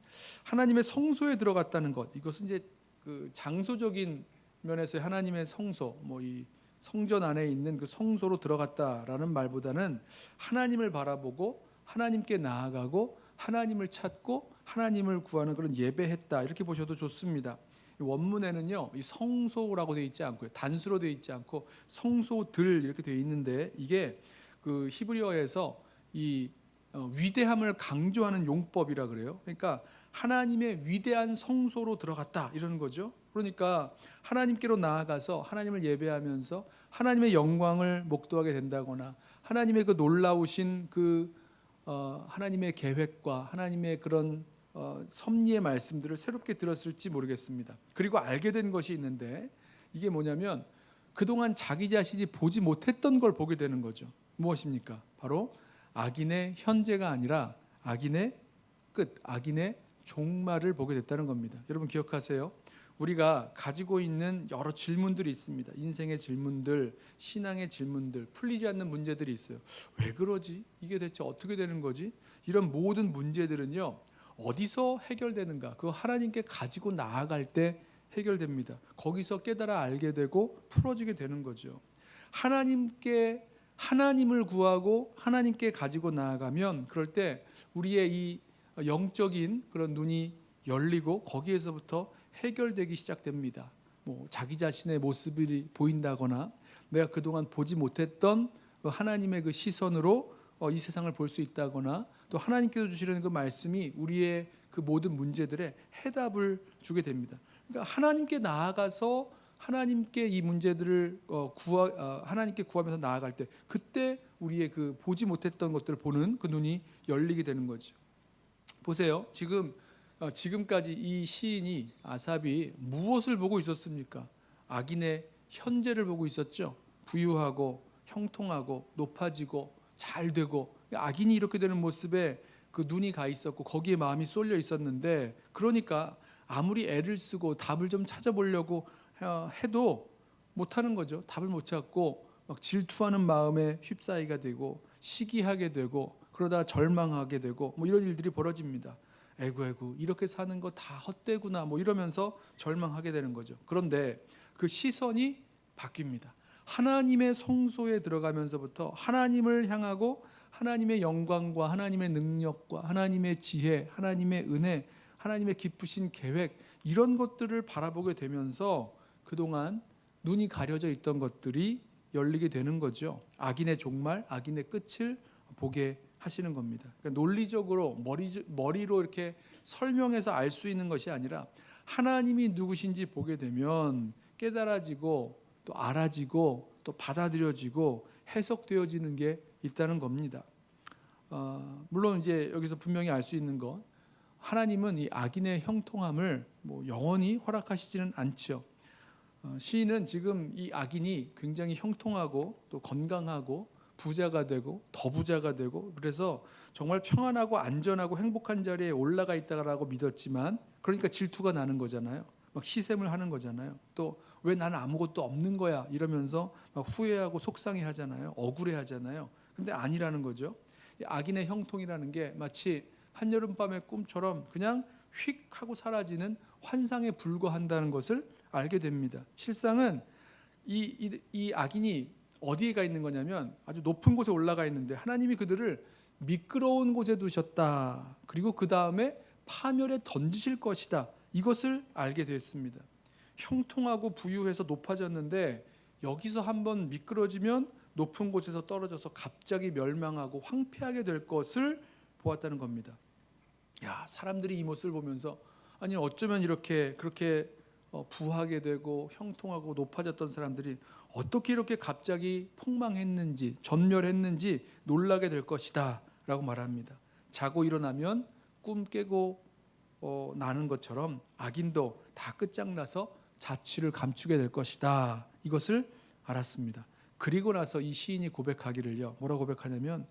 하나님의 성소에 들어갔다는 것, 이것은 이제 그 장소적인 면에서 하나님의 성소, 이 성전 안에 있는 그 성소로 들어갔다라는 말보다는 하나님을 바라보고 하나님께 나아가고 하나님을 찾고 하나님을 구하는 그런 예배했다, 이렇게 보셔도 좋습니다. 원문에는요, 이 성소라고 되어 있지 않고요, 단수로 되어 있지 않고 성소들 이렇게 되어 있는데, 이게 그 히브리어에서 이 위대함을 강조하는 용법이라 그래요. 그러니까 하나님의 위대한 성소로 들어갔다, 이러는 거죠. 그러니까 하나님께로 나아가서 하나님을 예배하면서 하나님의 영광을 목도하게 된다거나 하나님의 그 놀라우신 그 하나님의 계획과 하나님의 그런 섭리의 말씀들을 새롭게 들었을지 모르겠습니다. 그리고 알게 된 것이 있는데, 이게 뭐냐면 그동안 자기 자신이 보지 못했던 걸 보게 되는 거죠. 무엇입니까? 바로 악인의 현재가 아니라 악인의 끝, 악인의 종말을 보게 됐다는 겁니다. 여러분 기억하세요. 우리가 가지고 있는 여러 질문들이 있습니다. 인생의 질문들, 신앙의 질문들, 풀리지 않는 문제들이 있어요. 왜 그러지? 이게 대체 어떻게 되는 거지? 이런 모든 문제들은요, 어디서 해결되는가? 그거 하나님께 가지고 나아갈 때 해결됩니다. 거기서 깨달아 알게 되고 풀어지게 되는 거죠. 하나님을 구하고 하나님께 가지고 나아가면, 그럴 때 우리의 이 영적인 그런 눈이 열리고 거기에서부터 해결되기 시작됩니다. 자기 자신의 모습이 보인다거나 내가 그동안 보지 못했던 하나님의 그 시선으로 이 세상을 볼 수 있다거나, 또 하나님께서 주시는 그 말씀이 우리의 그 모든 문제들의 해답을 주게 됩니다. 그러니까 하나님께 나아가서 하나님께 이 문제들을 하나님께 구하면서 나아갈 때, 그때 우리의 그 보지 못했던 것들을 보는 그 눈이 열리게 되는 거죠. 보세요. 지금까지 이 시인이, 아삽이 무엇을 보고 있었습니까? 악인의 현재를 보고 있었죠. 부유하고 형통하고 높아지고 잘 되고, 악인이 이렇게 되는 모습에 그 눈이 가 있었고 거기에 마음이 쏠려 있었는데, 그러니까 아무리 애를 쓰고 답을 좀 찾아보려고 해도 못하는 거죠. 답을 못 찾고 막 질투하는 마음에 휩싸이게 되고 시기하게 되고 그러다 절망하게 되고 이런 일들이 벌어집니다. 에구 이렇게 사는 거 다 헛되구나 이러면서 절망하게 되는 거죠. 그런데 그 시선이 바뀝니다. 하나님의 성소에 들어가면서부터 하나님을 향하고 하나님의 영광과 하나님의 능력과 하나님의 지혜, 하나님의 은혜, 하나님의 기쁘신 계획, 이런 것들을 바라보게 되면서 그동안 눈이 가려져 있던 것들이 열리게 되는 거죠. 악인의 종말, 악인의 끝을 보게 하시는 겁니다. 그러니까 논리적으로 머리로 이렇게 설명해서 알 수 있는 것이 아니라 하나님이 누구신지 보게 되면 깨달아지고 또 알아지고 또 받아들여지고 해석되어지는 게 있다는 겁니다. 물론 이제 여기서 분명히 알 수 있는 건 하나님은 이 악인의 형통함을 뭐 영원히 허락하시지는 않죠. 시인은 지금 이 악인이 굉장히 형통하고 또 건강하고 부자가 되고 더 부자가 되고 그래서 정말 평안하고 안전하고 행복한 자리에 올라가 있다라고 믿었지만 그러니까 질투가 나는 거잖아요. 막 시샘을 하는 거잖아요. 또 왜 나는 아무것도 없는 거야 이러면서 막 후회하고 속상해하잖아요. 억울해하잖아요. 근데 아니라는 거죠. 이 악인의 형통이라는 게 마치 한여름밤의 꿈처럼 그냥 휙 하고 사라지는 환상에 불과한다는 것을 알게 됩니다. 실상은 이 악인이 어디에 가 있는 거냐면 아주 높은 곳에 올라가 있는데 하나님이 그들을 미끄러운 곳에 두셨다. 그리고 그 다음에 파멸에 던지실 것이다. 이것을 알게 됐습니다. 형통하고 부유해서 높아졌는데 여기서 한번 미끄러지면 높은 곳에서 떨어져서 갑자기 멸망하고 황폐하게 될 것을 보았다는 겁니다. 야, 사람들이 이 모습을 보면서 아니 어쩌면 이렇게 그렇게 부하게 되고 형통하고 높아졌던 사람들이 어떻게 이렇게 갑자기 폭망했는지 전멸했는지 놀라게 될 것이다 라고 말합니다. 자고 일어나면 꿈 깨고 나는 것처럼 악인도 다 끝장나서 자취를 감추게 될 것이다. 이것을 알았습니다. 그리고 나서 이 시인이 고백하기를요. 뭐라고 고백하냐면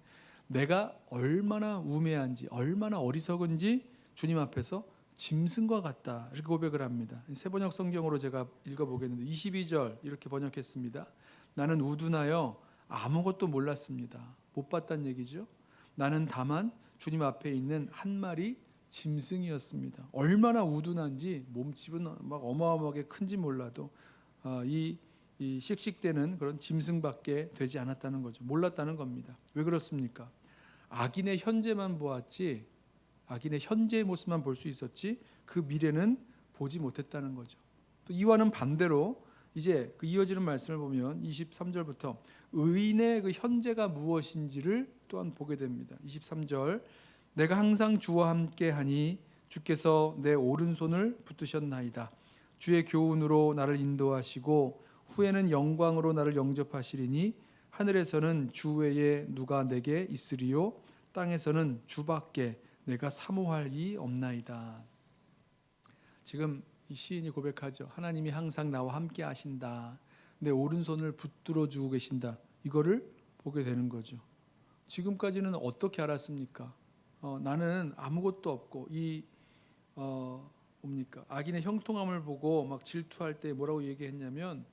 내가 얼마나 우매한지 얼마나 어리석은지 주님 앞에서 짐승과 같다. 이렇게 고백을 합니다. 세번역 성경으로 제가 읽어보겠는데 22절 이렇게 번역했습니다. 나는 우둔하여 아무것도 몰랐습니다. 못 봤다는 얘기죠. 나는 다만 주님 앞에 있는 한 마리 짐승이었습니다. 얼마나 우둔한지 몸집은 막 어마어마하게 큰지 몰라도 이 씩씩대는 그런 짐승밖에 되지 않았다는 거죠. 몰랐다는 겁니다. 왜 그렇습니까? 악인의 현재만 보았지 악인의 현재의 모습만 볼 수 있었지 그 미래는 보지 못했다는 거죠. 또 이와는 반대로 이제 그 이어지는 말씀을 보면 23절부터 의인의 그 현재가 무엇인지를 또한 보게 됩니다. 23절 내가 항상 주와 함께 하니 주께서 내 오른손을 붙드셨나이다. 주의 교훈으로 나를 인도하시고 후에는 영광으로 나를 영접하시리니 하늘에서는 주 외에 누가 내게 있으리요 땅에서는 주밖에 내가 사모할 이 없나이다. 지금 이 시인이 고백하죠. 하나님이 항상 나와 함께 하신다. 내 오른손을 붙들어 주고 계신다. 이거를 보게 되는 거죠. 지금까지는 어떻게 알았습니까? 나는 아무것도 없고 뭡니까? 악인의 형통함을 보고 막 질투할 때 뭐라고 얘기했냐면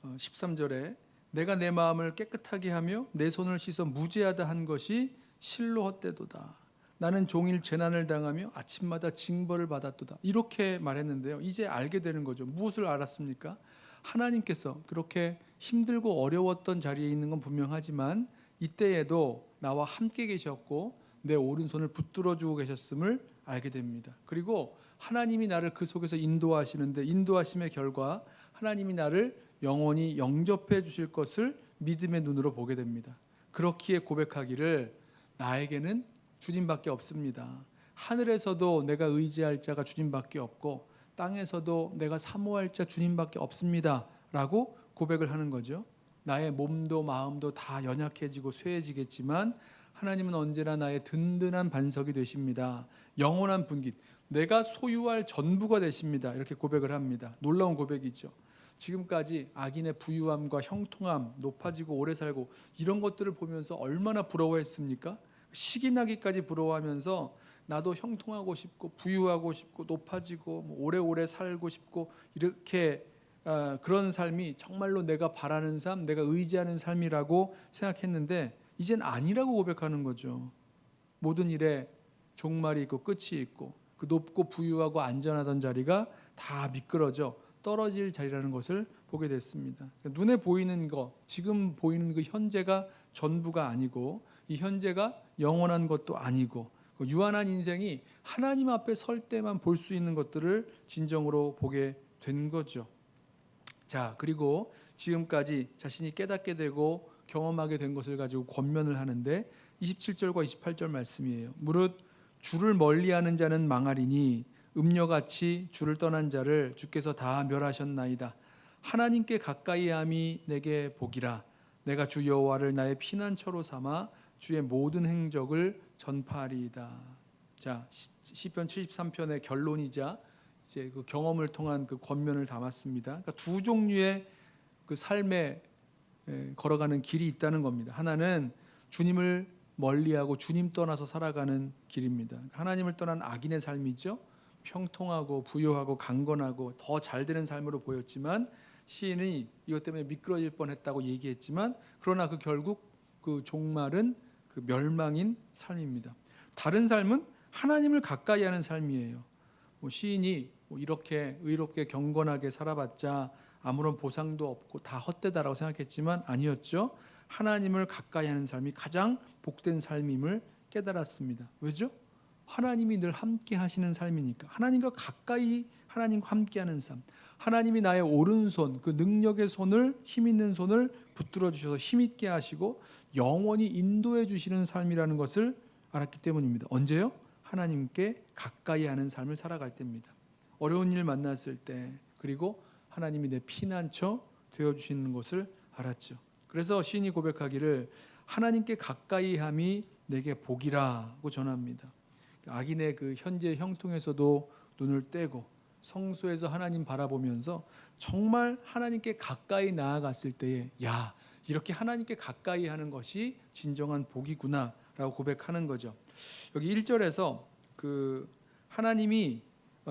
13절에 내가 내 마음을 깨끗하게 하며 내 손을 씻어 무죄하다 한 것이 실로 헛되도다. 나는 종일 재난을 당하며 아침마다 징벌을 받았도다. 이렇게 말했는데요. 이제 알게 되는 거죠. 무엇을 알았습니까? 하나님께서 그렇게 힘들고 어려웠던 자리에 있는 건 분명하지만 이때에도 나와 함께 계셨고 내 오른손을 붙들어 주고 계셨음을 알게 됩니다. 그리고 하나님이 나를 그 속에서 인도하시는데 인도하심의 결과 하나님이 나를 영원히 영접해 주실 것을 믿음의 눈으로 보게 됩니다. 그렇기에 고백하기를 나에게는 주님밖에 없습니다. 하늘에서도 내가 의지할 자가 주님밖에 없고 땅에서도 내가 사모할 자 주님밖에 없습니다. 라고 고백을 하는 거죠. 나의 몸도 마음도 다 연약해지고 쇠해지겠지만 하나님은 언제나 나의 든든한 반석이 되십니다. 영원한 분깃, 내가 소유할 전부가 되십니다. 이렇게 고백을 합니다. 놀라운 고백이죠. 지금까지 악인의 부유함과 형통함, 높아지고 오래 살고 이런 것들을 보면서 얼마나 부러워했습니까? 식이 나기까지 부러워하면서 나도 형통하고 싶고 부유하고 싶고 높아지고 뭐 오래오래 살고 싶고 이렇게 그런 삶이 정말로 내가 바라는 삶, 내가 의지하는 삶이라고 생각했는데 이젠 아니라고 고백하는 거죠. 모든 일에 종말이 있고 끝이 있고 그 높고 부유하고 안전하던 자리가 다 미끄러져 떨어질 자리라는 것을 보게 됐습니다. 눈에 보이는 것, 지금 보이는 그 현재가 전부가 아니고 이 현재가 영원한 것도 아니고 유한한 인생이 하나님 앞에 설 때만 볼 수 있는 것들을 진정으로 보게 된 거죠. 자, 그리고 지금까지 자신이 깨닫게 되고 경험하게 된 것을 가지고 권면을 하는데 27절과 28절 말씀이에요. 무릇 주를 멀리하는 자는 망하리니 음녀같이 주를 떠난 자를 주께서 다 멸하셨나이다. 하나님께 가까이함이 내게 복이라. 내가 주 여호와를 나의 피난처로 삼아 주의 모든 행적을 전파하리이다. 자, 시편 73편의 결론이자 이제 그 경험을 통한 그 권면을 담았습니다. 그러니까 두 종류의 그 삶에 걸어가는 길이 있다는 겁니다. 하나는 주님을 멀리하고 주님 떠나서 살아가는 길입니다. 하나님을 떠난 악인의 삶이죠. 평통하고 부유하고 강건하고 더 잘 되는 삶으로 보였지만 시인이 이것 때문에 미끄러질 뻔했다고 얘기했지만 그러나 그 결국 그 종말은 그 멸망인 삶입니다. 다른 삶은 하나님을 가까이 하는 삶이에요. 시인이 이렇게 의롭게 경건하게 살아봤자 아무런 보상도 없고 다 헛되다라고 생각했지만 아니었죠. 하나님을 가까이 하는 삶이 가장 복된 삶임을 깨달았습니다. 왜죠? 하나님이 늘 함께 하시는 삶이니까. 하나님과 가까이 하나님과 함께 하는 삶. 하나님이 나의 오른손, 그 능력의 손을, 힘 있는 손을 붙들어 주셔서 힘 있게 하시고 영원히 인도해 주시는 삶이라는 것을 알았기 때문입니다. 언제요? 하나님께 가까이 하는 삶을 살아갈 때입니다. 어려운 일 만났을 때, 그리고 하나님이 내 피난처 되어 주시는 것을 알았죠. 그래서 시인이 고백하기를 하나님께 가까이 함이 내게 복이라고 전합니다. 악인의 그 현재 형통에서도 눈을 떼고 성소에서 하나님 바라보면서 정말 하나님께 가까이 나아갔을 때에 야, 이렇게 하나님께 가까이 하는 것이 진정한 복이구나라고 고백하는 거죠. 여기 1절에서 그 하나님이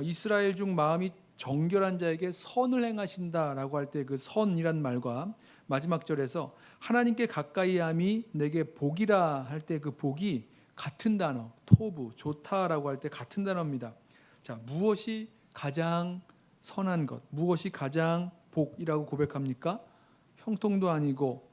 이스라엘 중 마음이 정결한 자에게 선을 행하신다라고 할 때 그 선이란 말과 마지막 절에서 하나님께 가까이 함이 내게 복이라 할 때 그 복이 같은 단어, 토부, 좋다라고 할 때 같은 단어입니다. 자, 무엇이 가장 선한 것, 무엇이 가장 복이라고 고백합니까? 형통도 아니고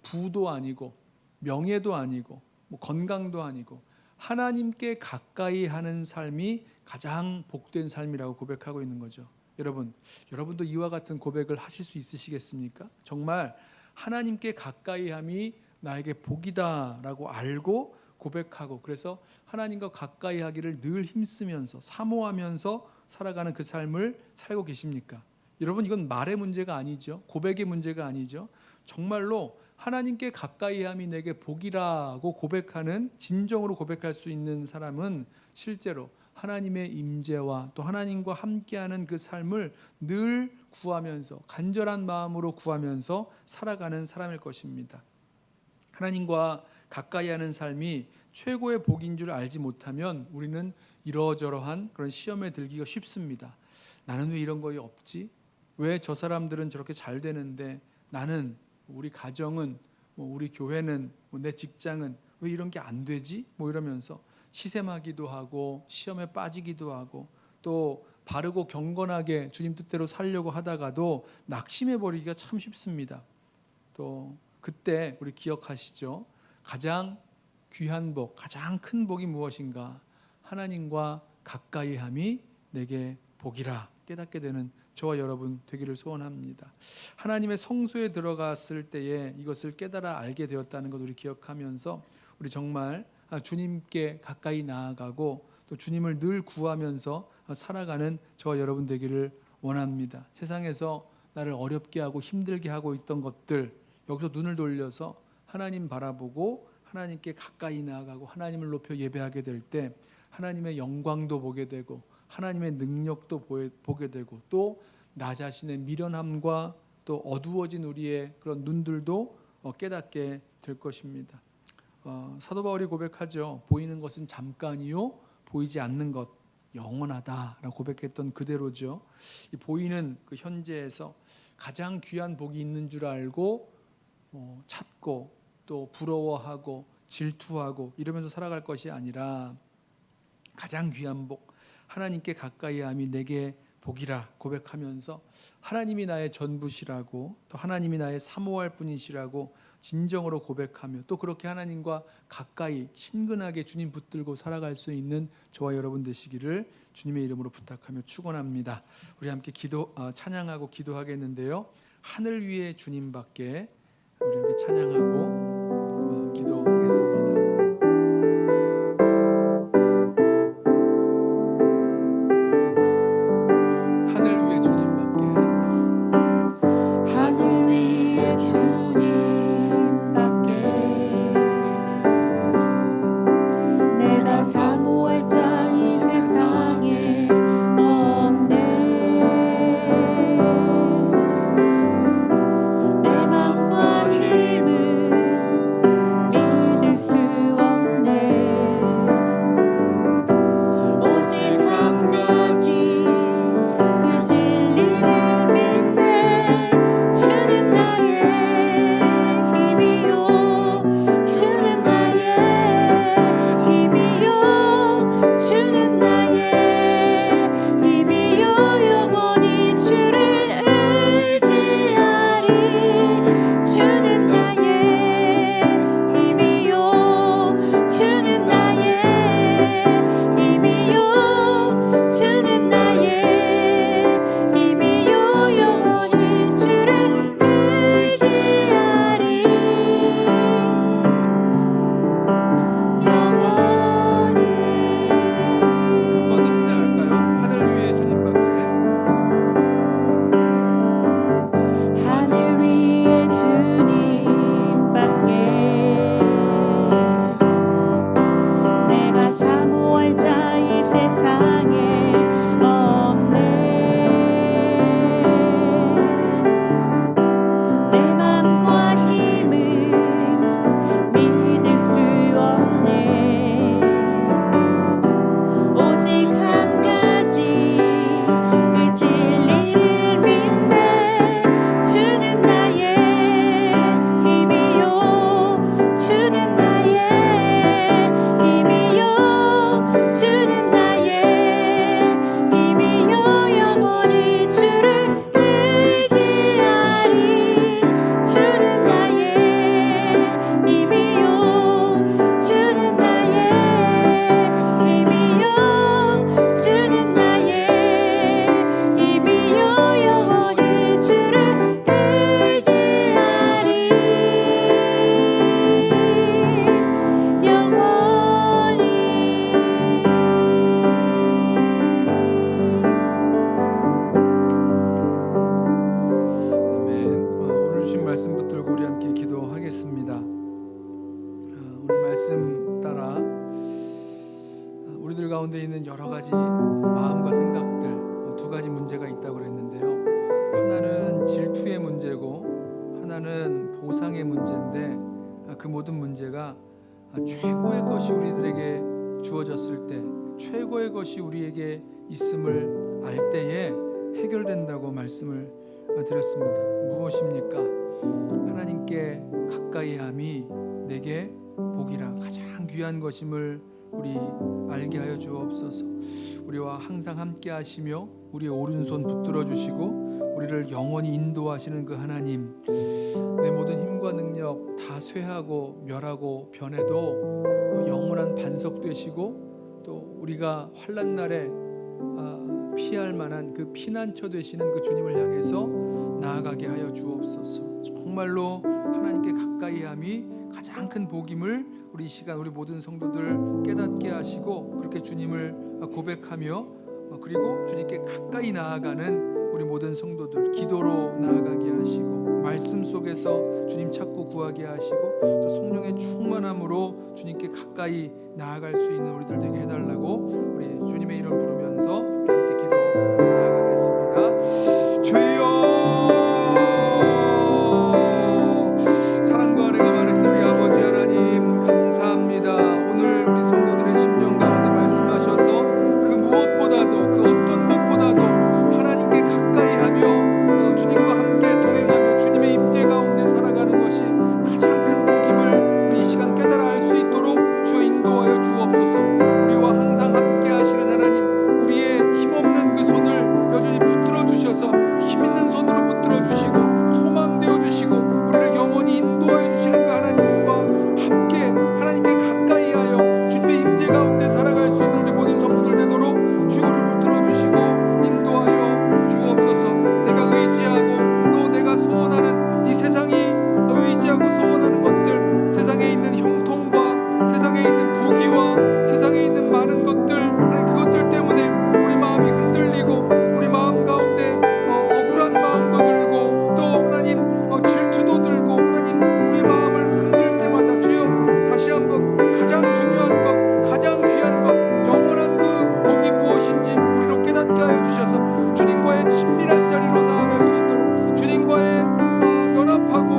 부도 아니고 명예도 아니고 건강도 아니고 하나님께 가까이 하는 삶이 가장 복된 삶이라고 고백하고 있는 거죠. 여러분도 이와 같은 고백을 하실 수 있으시겠습니까? 정말 하나님께 가까이 함이 나에게 복이다라고 알고 고백하고 그래서 하나님과 가까이 하기를 늘 힘쓰면서 사모하면서 살아가는 그 삶을 살고 계십니까? 여러분, 이건 말의 문제가 아니죠. 고백의 문제가 아니죠. 정말로 하나님께 가까이 함이 내게 복이라고 고백하는, 진정으로 고백할 수 있는 사람은 실제로 하나님의 임재와 또 하나님과 함께하는 그 삶을 늘 구하면서, 간절한 마음으로 구하면서 살아가는 사람일 것입니다. 하나님과 가까이 하는 삶이 최고의 복인 줄 알지 못하면 우리는 이러저러한 그런 시험에 들기가 쉽습니다. 나는 왜 이런 거에 없지? 왜 저 사람들은 저렇게 잘 되는데 나는, 우리 가정은, 우리 교회는, 내 직장은 왜 이런 게 안 되지? 이러면서 시샘하기도 하고 시험에 빠지기도 하고 또 바르고 경건하게 주님 뜻대로 살려고 하다가도 낙심해 버리기가 참 쉽습니다. 또 그때 우리 기억하시죠? 가장 귀한 복, 가장 큰 복이 무엇인가? 하나님과 가까이 함이 내게 복이라 깨닫게 되는 저와 여러분 되기를 소원합니다. 하나님의 성소에 들어갔을 때에 이것을 깨달아 알게 되었다는 것 우리 기억하면서 우리 정말 주님께 가까이 나아가고 또 주님을 늘 구하면서 살아가는 저와 여러분 되기를 원합니다. 세상에서 나를 어렵게 하고 힘들게 하고 있던 것들, 여기서 눈을 돌려서 하나님 바라보고 하나님께 가까이 나아가고 하나님을 높여 예배하게 될 때 하나님의 영광도 보게 되고 하나님의 능력도 보게 되고 또 나 자신의 미련함과 또 어두워진 우리의 그런 눈들도 깨닫게 될 것입니다. 사도 바울이 고백하죠. 보이는 것은 잠깐이요 보이지 않는 것 영원하다라고 고백했던 그대로죠. 이 보이는 그 현재에서 가장 귀한 복이 있는 줄 알고 찾고 또 부러워하고 질투하고 이러면서 살아갈 것이 아니라 가장 귀한 복, 하나님께 가까이 함이 내게 복이라 고백하면서 하나님이 나의 전부시라고 또 하나님이 나의 사모할 분이시라고 진정으로 고백하며 또 그렇게 하나님과 가까이 친근하게 주님 붙들고 살아갈 수 있는 저와 여러분 되시기를 주님의 이름으로 부탁하며 축원합니다. 우리 함께 찬양하고 기도하겠는데요. 하늘 위에 주님밖에 우리 함께 찬양하고 기도하겠습니다. 있는 여러 가지 마음과 생각들, 두 가지 문제가 있다고 그랬는데요. 하나는 질투의 문제고 하나는 보상의 문제인데, 그 모든 문제가 최고의 것이 우리들에게 주어졌을 때, 최고의 것이 우리에게 있음을 알 때에 해결된다고 말씀을 드렸습니다. 무엇입니까? 하나님께 가까이함이 내게 복이라, 가장 귀한 것임을 우리 알게 하여 주옵소서. 우리와 항상 함께 하시며 우리의 오른손 붙들어 주시고 우리를 영원히 인도하시는 그 하나님, 내 모든 힘과 능력 다 쇠하고 멸하고 변해도 영원한 반석 되시고, 또 우리가 환난 날에 피할 만한 그 피난처 되시는 그 주님을 향해서 나아가게 하여 주옵소서. 정말로 하나님께 가까이함이 가장 큰 복임을 우리 이 시간 우리 모든 성도들 깨닫게 하시고, 그렇게 주님을 고백하며 그리고 주님께 가까이 나아가는 우리 모든 성도들 기도로 나아가게 하시고, 말씀 속에서 주님 찾고 구하게 하시고, 또 성령의 충만함으로 주님께 가까이 나아갈 수 있는 우리들 되게 해달라고 우리 주님의 이름 부르면서 함께 기도하며 나아가겠습니다. 주여, 사랑과 은혜가 많으신 우리 아버지 하나님 감사합니다. 오늘 우리 성도들의 심령 가운데 말씀하셔서 그 무엇보다도, 그 어떤 것보다도 하나님께 가까이 하며 주님과 함께 동행하며 주님의 임재 가운데 살아가는 것이 가장 큰 복임을 우리 이 시간 깨달아 알 수 있도록 주여 인도하여 주옵소서. 우리와 항상 함께 하시는 하나님, 우리의 힘없는 그 손을 여전히 붙들어 주셔서 힘 있는 손으로 붙들어 주시고 소망되어 주시고 우리를 영원히 인도하여 주시는 그 하나님과 함께 하나님께 가까이 하여 주님의 임재 가운데 살아갈 수 있는 우리 모든 성도들 되도록 주를 붙들어 주시고 인도하여 주옵소서. 내가 의지하고 또 내가 소원하는 이 세상이 의지하고 소원하는 것들, 세상에 있는 형통과 세상에 있는 부귀와 세상에 있는 많은 것들, 그것들 때문에 우리 마음이 흔들리고 우리 마음 가운데 억울한 마음도 들고 또 하나님 질투도 들고 하나님 우리 마음을 흔들 때마다 주여 다시 한번 가장 중요한 것, 가장 귀한 것, 영원한 그 복이 무엇인지 우리로 깨닫게 하여 주셔서 주님과의 친밀한 자리로 나아갈 수 있도록, 주님과의 연합하고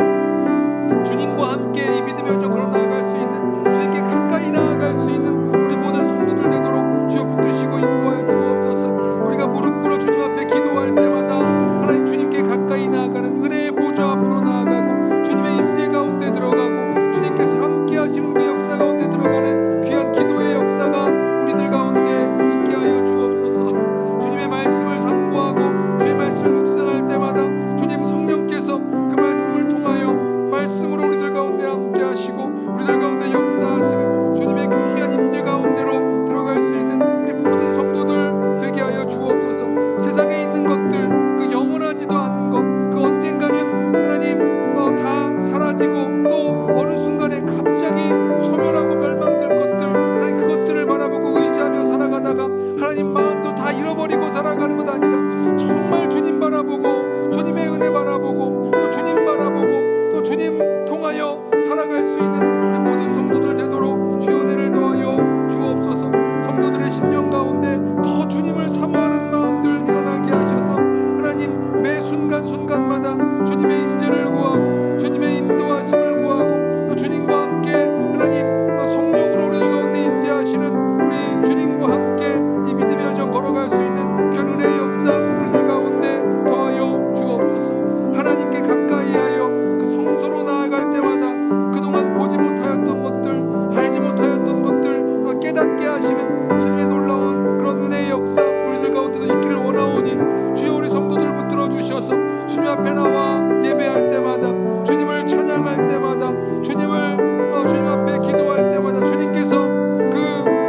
주님과 함께 이 믿음의 여정 걸어 나아갈 수 있는, 주님께 가까이 나아갈 수 있는 우리 모든 성도들 되도록 주여 붙드시고 인도하여 주옵소서. 우리가 무릎 꿇어 주님 앞에 기도할 때마다 하나님 주님께 가까이 나아가는 은혜의 보좌 앞으로 나아가고 주님의 임재 가운데 들어가고 주님께서 함께 하시는 그 역사 가운데 들어가는 귀한 기도의 역사가 우리들 가운데 있게 하여 주옵소서. 주님의 말씀을 상고하고 주의 말씀을 묵상할 때마다 주님 성령께서 그 말씀을 통하여 말씀으로 우리들 가운데 함께 하시고 우리들 가운데 역사하시는 주님의 귀한 임재 가운데로 들어갈 수 있는 우리 모든 성도들 되게 하여 주옵소서. 세상에 있는 것들, 그 영원하지도 않은 것, 그 언젠가는 하나님 다 사라지고 또 어느 순간에 갑자기 소멸하고 멸망될 것들, 하나님 그것들을 바라보고 의지하며 살아가다가 하나님 마음도 다 잃어버리고 살아가는 것 아니라 정말 주님 바라보고 주님의 은혜 바라보고 또 주님 바라보고 또 주님 통하여 살아갈 수 있는 우리 모든 성도들 되도록 주의 은혜를 더하여 주옵소서. 성도들의 심령 가운데 더 주님을 사모하는 마음들 일어나게 하셔서 하나님 매 순간순간마다 주님의 임재를 구하고 주님의 인도하심을 구하고 또 주님과 함께 하나님 성령으로 우리 가운데 임재하시는 우리 주님과 함께 이 믿음의 여정 걸어갈 수 있는 그 은혜의 역사 우리들 가운데 더하여 주옵소서. 하나님께 가까이 하여 그 성소로 나아갈 때마다 그동안 보지 못하였던 것들, 알지 못하였던 것들 깨닫게 하시는 주님의 놀라운 그런 은혜의 역사 우리들 가운데도 있기를 원하오니 주여 우리 성도들을 붙들어 주셔서 주님 앞에 나와 예배할 때마다 주님을 찬양할 때마다 주님을 주님 앞에 기도할 때마다 주님께서 그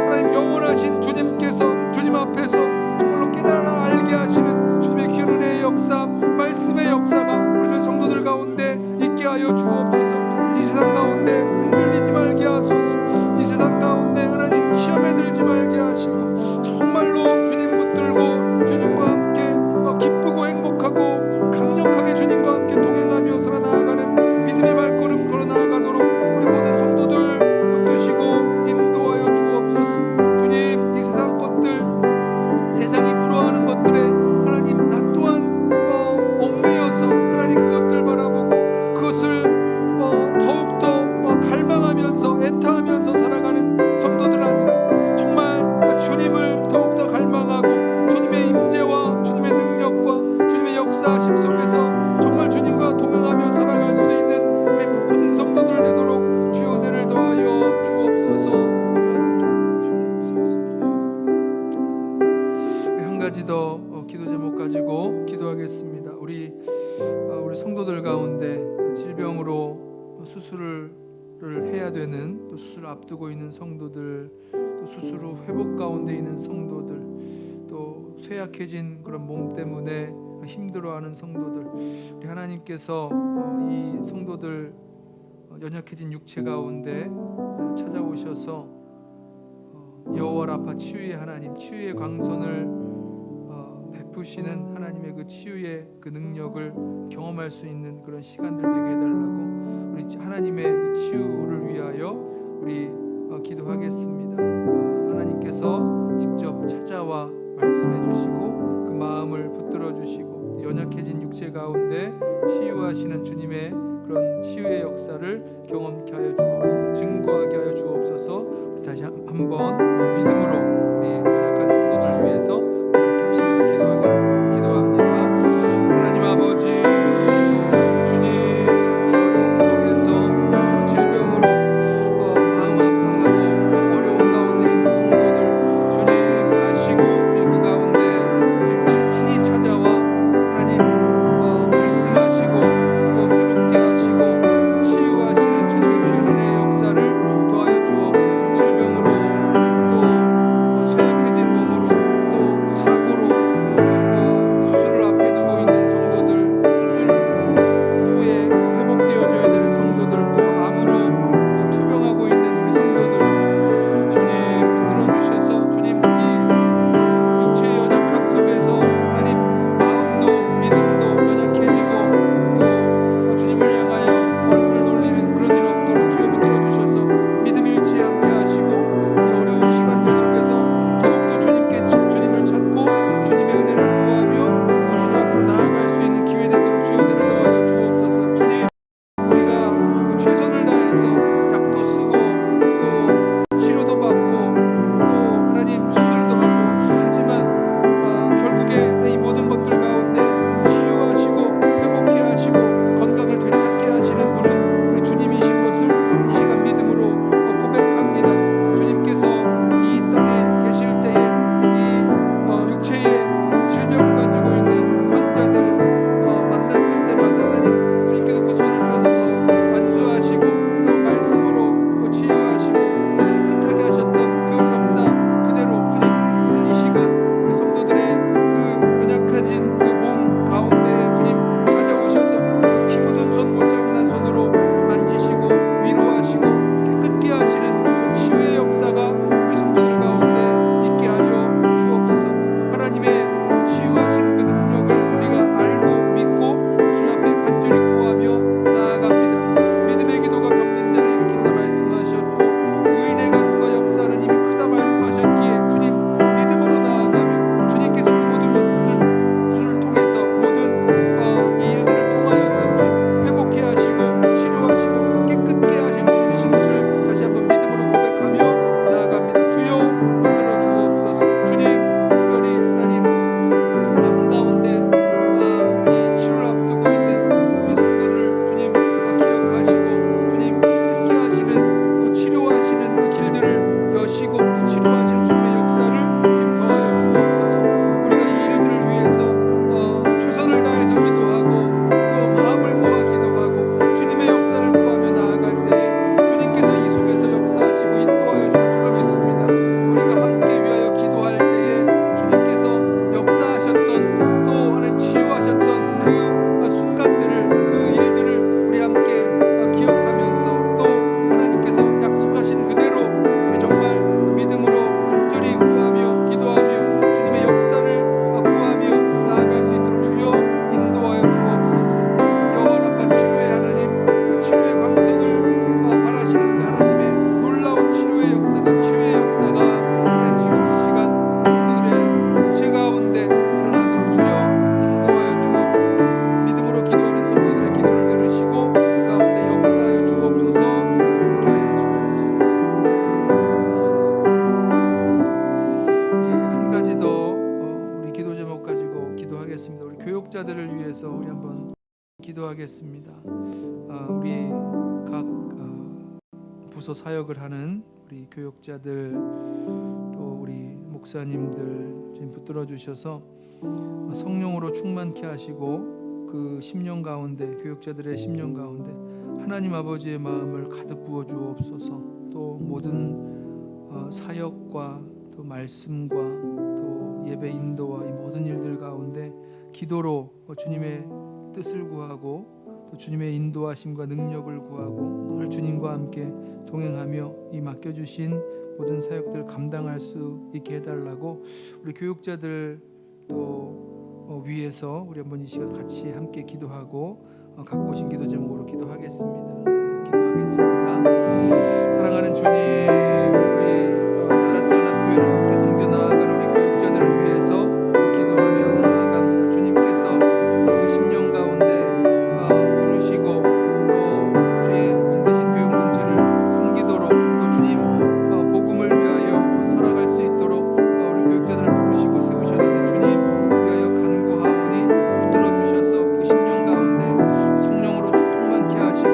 하나님 영원하신 주님께서 주님 앞에서 정말로 깨달아 알게 하시는 주님의 귀한 은혜의 역사, 말씀의 역사가 우리들 성도들 가운데 있게 하여 주옵소서. 이 세상 가운데 흔들리지 말게 하소서. 이 세상 가운데 하나님 시험에 들지 말게 하시고 정말로 주님 붙들고 주님과 함께 기쁘고 행복하고 강력하게 주님과 함께 동행하며 역사하심 속에서 정말 주님과 동행하며 살아갈 수 있는 우리 모든 성도들 되도록 주여 은혜를 더하여 주옵소서. 우리 한 가지 더 기도 제목 가지고 기도하겠습니다. 우리 성도들 가운데 질병으로 수술을 해야 되는, 또 수술을 앞두고 있는 성도들, 또 수술 후 회복 가운데 있는 성도들, 또 쇠약해진 그런 몸 때문에 힘들어하는 성도들, 우리 하나님께서 이 성도들 연약해진 육체 가운데 찾아오셔서 여호와 라파 치유의 하나님, 치유의 광선을 베푸시는 하나님의 그 치유의 그 능력을 경험할 수 있는 그런 시간들 되게 해달라고, 우리 하나님의 그 치유를 위하여 우리 기도하겠습니다. 하나님께서 직접 찾아와 말씀해 주시고 그 마음을 붙들어 주시고 연약해진 육체 가운데 치유하시는 주님의 그런 치유의 역사를 경험케 하여 주옵소서. 증거하게 하여 주옵소서. 우리 다시 한번 믿음으로 우리 연약한 성도들 위해서 함께 합심해서 기도하겠습니다. 기도합니다. 하나님 아버지, 주님 어려움 속에서 질병으로 마음 아파하고 어려운 가운데 있는 성도들 주님 아시고, 주님 그 가운데 주님 친히 찾아와 하나님 말씀하시고 또 새롭게 하시고 치유하시는 주님의 귀한 은혜의 역사를 더하여 주옵소서. 질병으로 또 쇠약해진 몸으로 또 기도하겠습니다. 우리 교육자들을 위해서 우리 한번 기도하겠습니다. 우리 각 부서 사역을 하는 우리 교육자들 또 우리 목사님들 주님 붙들어 주셔서 성령으로 충만케 하시고 그 10년 가운데 교육자들의 10년 가운데 하나님 아버지의 마음을 가득 부어 주옵소서. 또 모든 사역과 또 말씀과 또 예배 인도와 이 모든 일들 가운데 기도로 주님의 뜻을 구하고 또 주님의 인도하심과 능력을 구하고 늘 주님과 함께 동행하며 이 맡겨주신 모든 사역들 감당할 수 있게 해달라고 우리 교육자들 또 위해서 우리 한번 이 시간 같이 함께 기도하고 갖고 오신 기도 제목으로 기도하겠습니다. 사랑하는 주님, 우리 달라스 연합교회를 함께 섬겨 나아가는 우리 교육자들을 위해서 기도하며 나아갑니다. 주님께서 그 10년 가운데 부르시고 또 주의 몸되신 교육 공동체를 섬기도록 또 주님 복음을 위하여 살아갈 수 있도록 우리 교육자들을 부르시고 세우셨는데 주님 위하여 간구하오니 붙들어 주셔서 그 10년 가운데 성령으로 충만케 하시고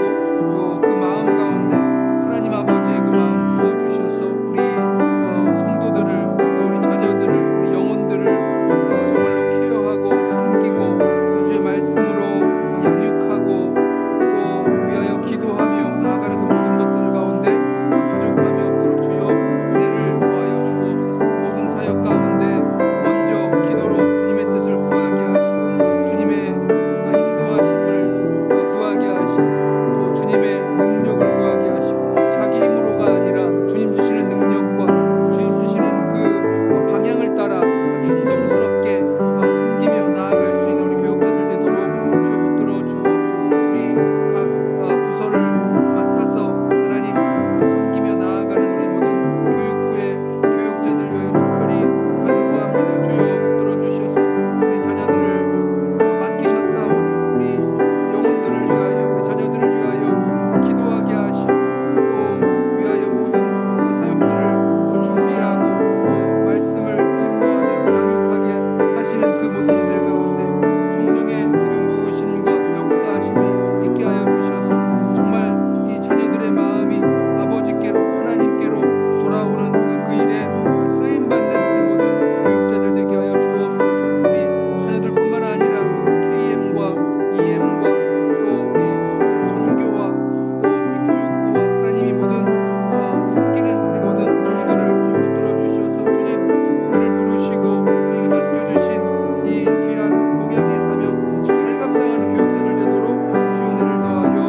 또 그 마음 가운데 하나님 아버지의 그 마음 부어주셔서 우리 성도들을 또 우리 자녀들을 우리 영혼들을 정말로 케어하고 섬기고 또 주의 말씀으로 양육하고 또 위하여 기도하며 나아가는 그 모든 것들 가운데 부족함이 없도록 주여 은혜를 더하여 주옵소서. 모든 사역 가운데 먼저 기도로 주님의 뜻을 구하게 하시고 주님의 인도하심을 구하게 하시고 또 주님의 능력을 구하게 하시고 자기 힘으로가 아니라 주님 주시는 능력과 주님 주시는 그 방향을 따라 충성스럽게 섬기며 나아갈 수 있는 우리 교육자들 되도록 주여 붙들어 주옵소서. 우리 각 부서를 맡아서 하나님 섬기며 나아가는 우리 모든 교육부의 교육자들 위하여 특별히 간구합니다. 주여 붙들어 주셔서 우리 자녀들을 맡기셨사오니 우리 영혼들을 위하여 우리 자녀들을 위하여 기도하게 하시고 또 위하여 모든 사역들을 준비하고 또 말씀을 증거하며 양육하게 하시는 그 모든 일들 가운데 성령의 기름 부으심과 역사하심이 있게 하여 주셔서 정말 이 자녀들의 마음이 아버지께로 하나님께로 돌아오는 그 일에 쓰임받는 우리 모든 교육자들 되게 하여 주옵소서. 우리 자녀들뿐만 아니라 KM과 EM과 또 우리 선교와 또 우리 교육부와 하나님이 모든 섬기는 우리 모든 종들을 주님 붙들어 주셔서 주님 우리를 부르시고 우리에게 맡겨주신 이 귀한 목양의 사명 잘 감당하는 교육자들 되도록 주의 은혜를 더하여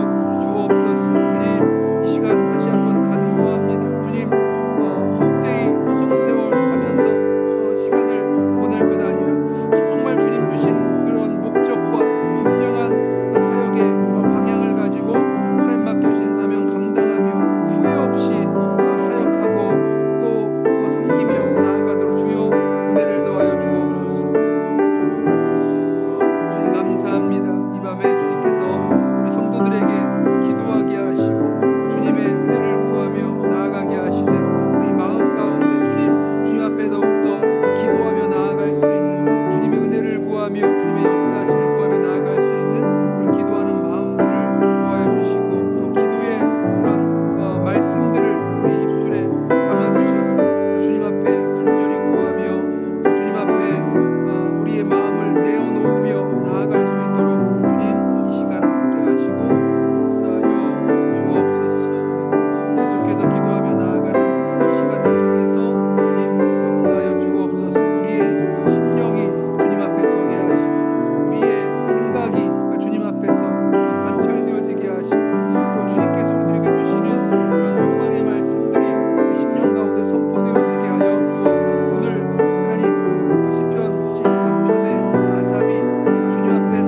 주옵소서. 주님 이 시간 다시 한번 간구합니다. 주님 헛되이 허송세월 하면서 시간을 보낼 것 아니라 정말 주님 주신 그런 목적과 분명한 사역의 방향을 가지고 하나님 맡겨주신 사명 감당하며 후회 없이 사역하고 또 섬기며 나아가도록 주여 은혜를 더하여 주옵소서. 주님 감사합니다. 이 밤에 주님께서 우리 성도들에게 기도하게 하시고 주님의 은혜를 구하며 나아가게 하시되 우리 마음 가운데 주님 앞에 더욱더 기도하며 나아갈 수 있는 주님의 은혜를 구하며 주님의 역사하심을 구하며 나아갈 수 있는 우리 기도하는 마음들을 도와여 주시고 또 기도의 그런 말씀들을 우리 입술에 담아주셔서 주님 앞에 간절히 구하며 또 주님 앞에 우리의 마음을 내어놓으며 나아갈 수 있도록 주님 이 시간 함께 하시고 역사하여 주옵소서. 계속해서 기도하며 나아가는 이 시간을 통해서 주님 역사하여 주옵소서. 우리의 심령이 주님 앞에 서게 하시고 우리의 생각이 주님 앞에서 관찰되어지게 하시고 또 주님께서 우리들에게 주시는 그런 소망의 말씀들이 10년 가운데 선포되어지게 하여 주옵소서. 오늘 하나님 시편 73편의 아삽이 주님 앞에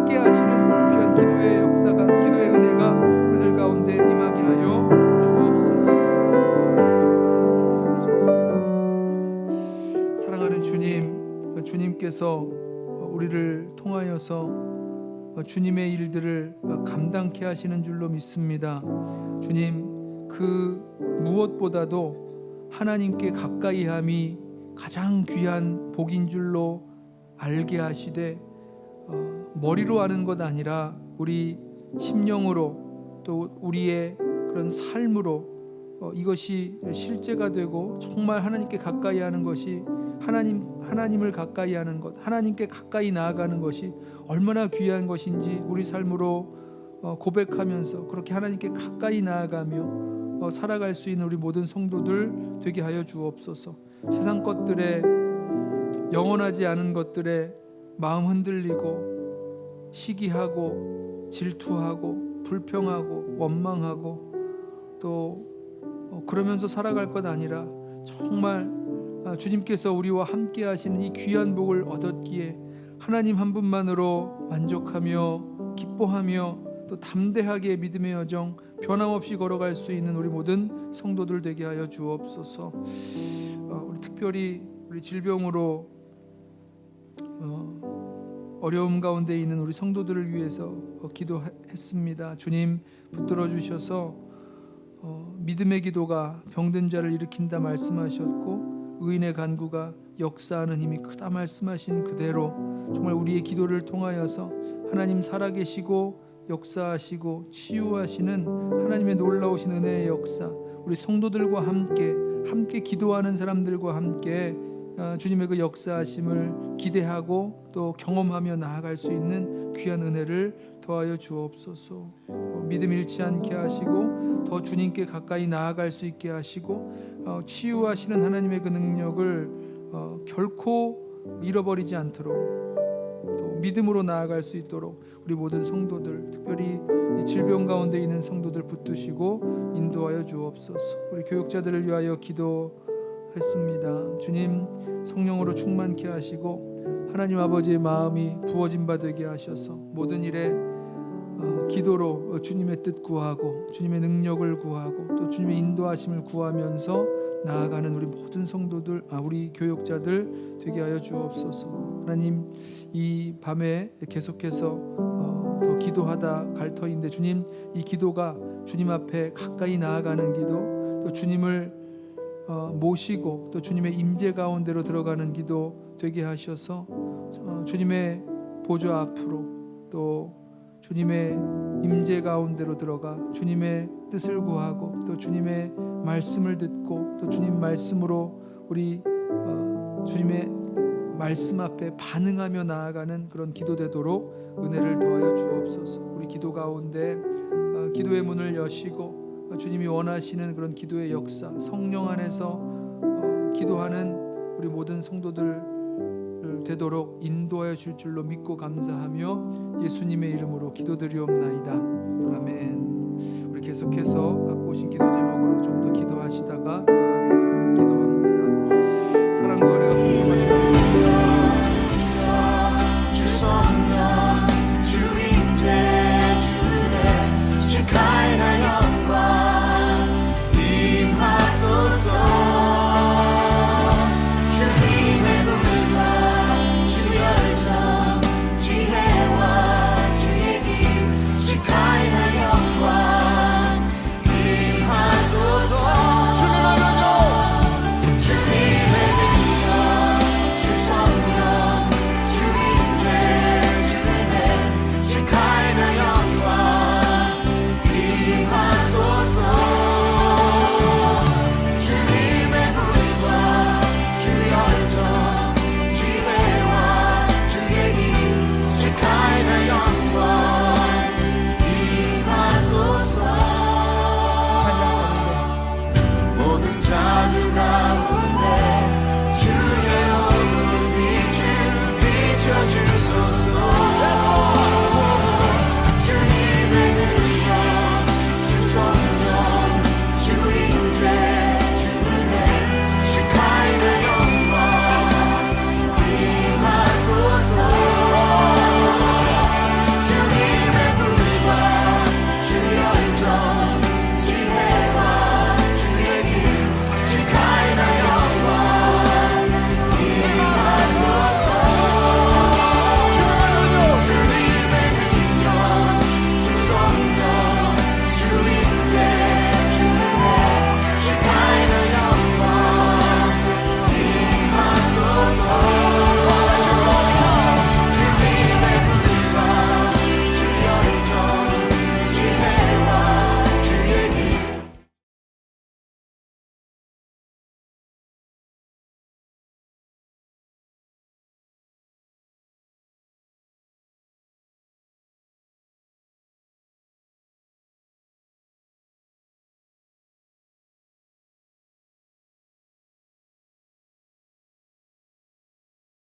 함께 하시는 귀한 기도의 역사가, 기도의 은혜가 우리들 가운데 임하게 하여 주옵소서. 사랑하는 주님, 주님께서 우리를 통하여서 주님의 일들을 감당케 하시는 줄로 믿습니다. 주님, 그 무엇보다도 하나님께 가까이함이 가장 귀한 복인 줄로 알게 하시되, 머리로 아는 것 아니라 우리 심령으로 또 우리의 그런 삶으로 이것이 실제가 되고 정말 하나님께 가까이 하는 것이, 하나님을 가까이 하는 것, 하나님께 가까이 나아가는 것이 얼마나 귀한 것인지 우리 삶으로 고백하면서 그렇게 하나님께 가까이 나아가며 살아갈 수 있는 우리 모든 성도들 되게 하여 주옵소서. 세상 것들에, 영원하지 않은 것들에 마음 흔들리고 시기하고 질투하고 불평하고 원망하고 또 그러면서 살아갈 것 아니라 정말 주님께서 우리와 함께 하시는 이 귀한 복을 얻었기에 하나님 한 분만으로 만족하며 기뻐하며 또 담대하게 믿음의 여정 변함없이 걸어갈 수 있는 우리 모든 성도들 되게 하여 주옵소서. 우리 특별히 우리 질병으로 어려움 가운데 있는 우리 성도들을 위해서 기도했습니다. 주님 붙들어 주셔서 믿음의 기도가 병든 자를 일으킨다 말씀하셨고 의인의 간구가 역사하는 힘이 크다 말씀하신 그대로 정말 우리의 기도를 통하여서 하나님 살아계시고 역사하시고 치유하시는 하나님의 놀라우신 은혜의 역사, 우리 성도들과 함께 기도하는 사람들과 함께 주님의 그 역사하심을 기대하고 또 경험하며 나아갈 수 있는 귀한 은혜를 더하여 주옵소서. 믿음 잃지 않게 하시고 더 주님께 가까이 나아갈 수 있게 하시고 치유하시는 하나님의 그 능력을 결코 잃어버리지 않도록 또 믿음으로 나아갈 수 있도록 우리 모든 성도들, 특별히 이 질병 가운데 있는 성도들 붙드시고 인도하여 주옵소서. 우리 교육자들을 위하여 기도했습니다. 주님, 성령으로 충만케 하시고 하나님 아버지의 마음이 부어진 바 되게 하셔서 모든 일에 기도로 주님의 뜻 구하고 주님의 능력을 구하고 또 주님의 인도하심을 구하면서 나아가는 우리 모든 성도들, 우리 교육자들 되게 하여 주옵소서. 하나님, 이 밤에 계속해서 더 기도하다 갈 터인데 주님, 이 기도가 주님 앞에 가까이 나아가는 기도, 또 주님을 모시고 또 주님의 임재 가운데로 들어가는 기도 되게 하셔서 주님의 보좌 앞으로 또 주님의 임재 가운데로 들어가 주님의 뜻을 구하고 또 주님의 말씀을 듣고 또 주님 말씀으로 우리 주님의 말씀 앞에 반응하며 나아가는 그런 기도 되도록 은혜를 더하여 주옵소서. 우리 기도 가운데 기도의 문을 여시고 주님이 원하시는 그런 기도의 역사, 성령 안에서 기도하는 우리 모든 성도들 되도록 인도하여 줄 줄로 믿고 감사하며 예수님의 이름으로 기도드리옵나이다. 아멘. 우리 계속해서 갖고 오신 기도 제목으로 좀 더 기도하시다가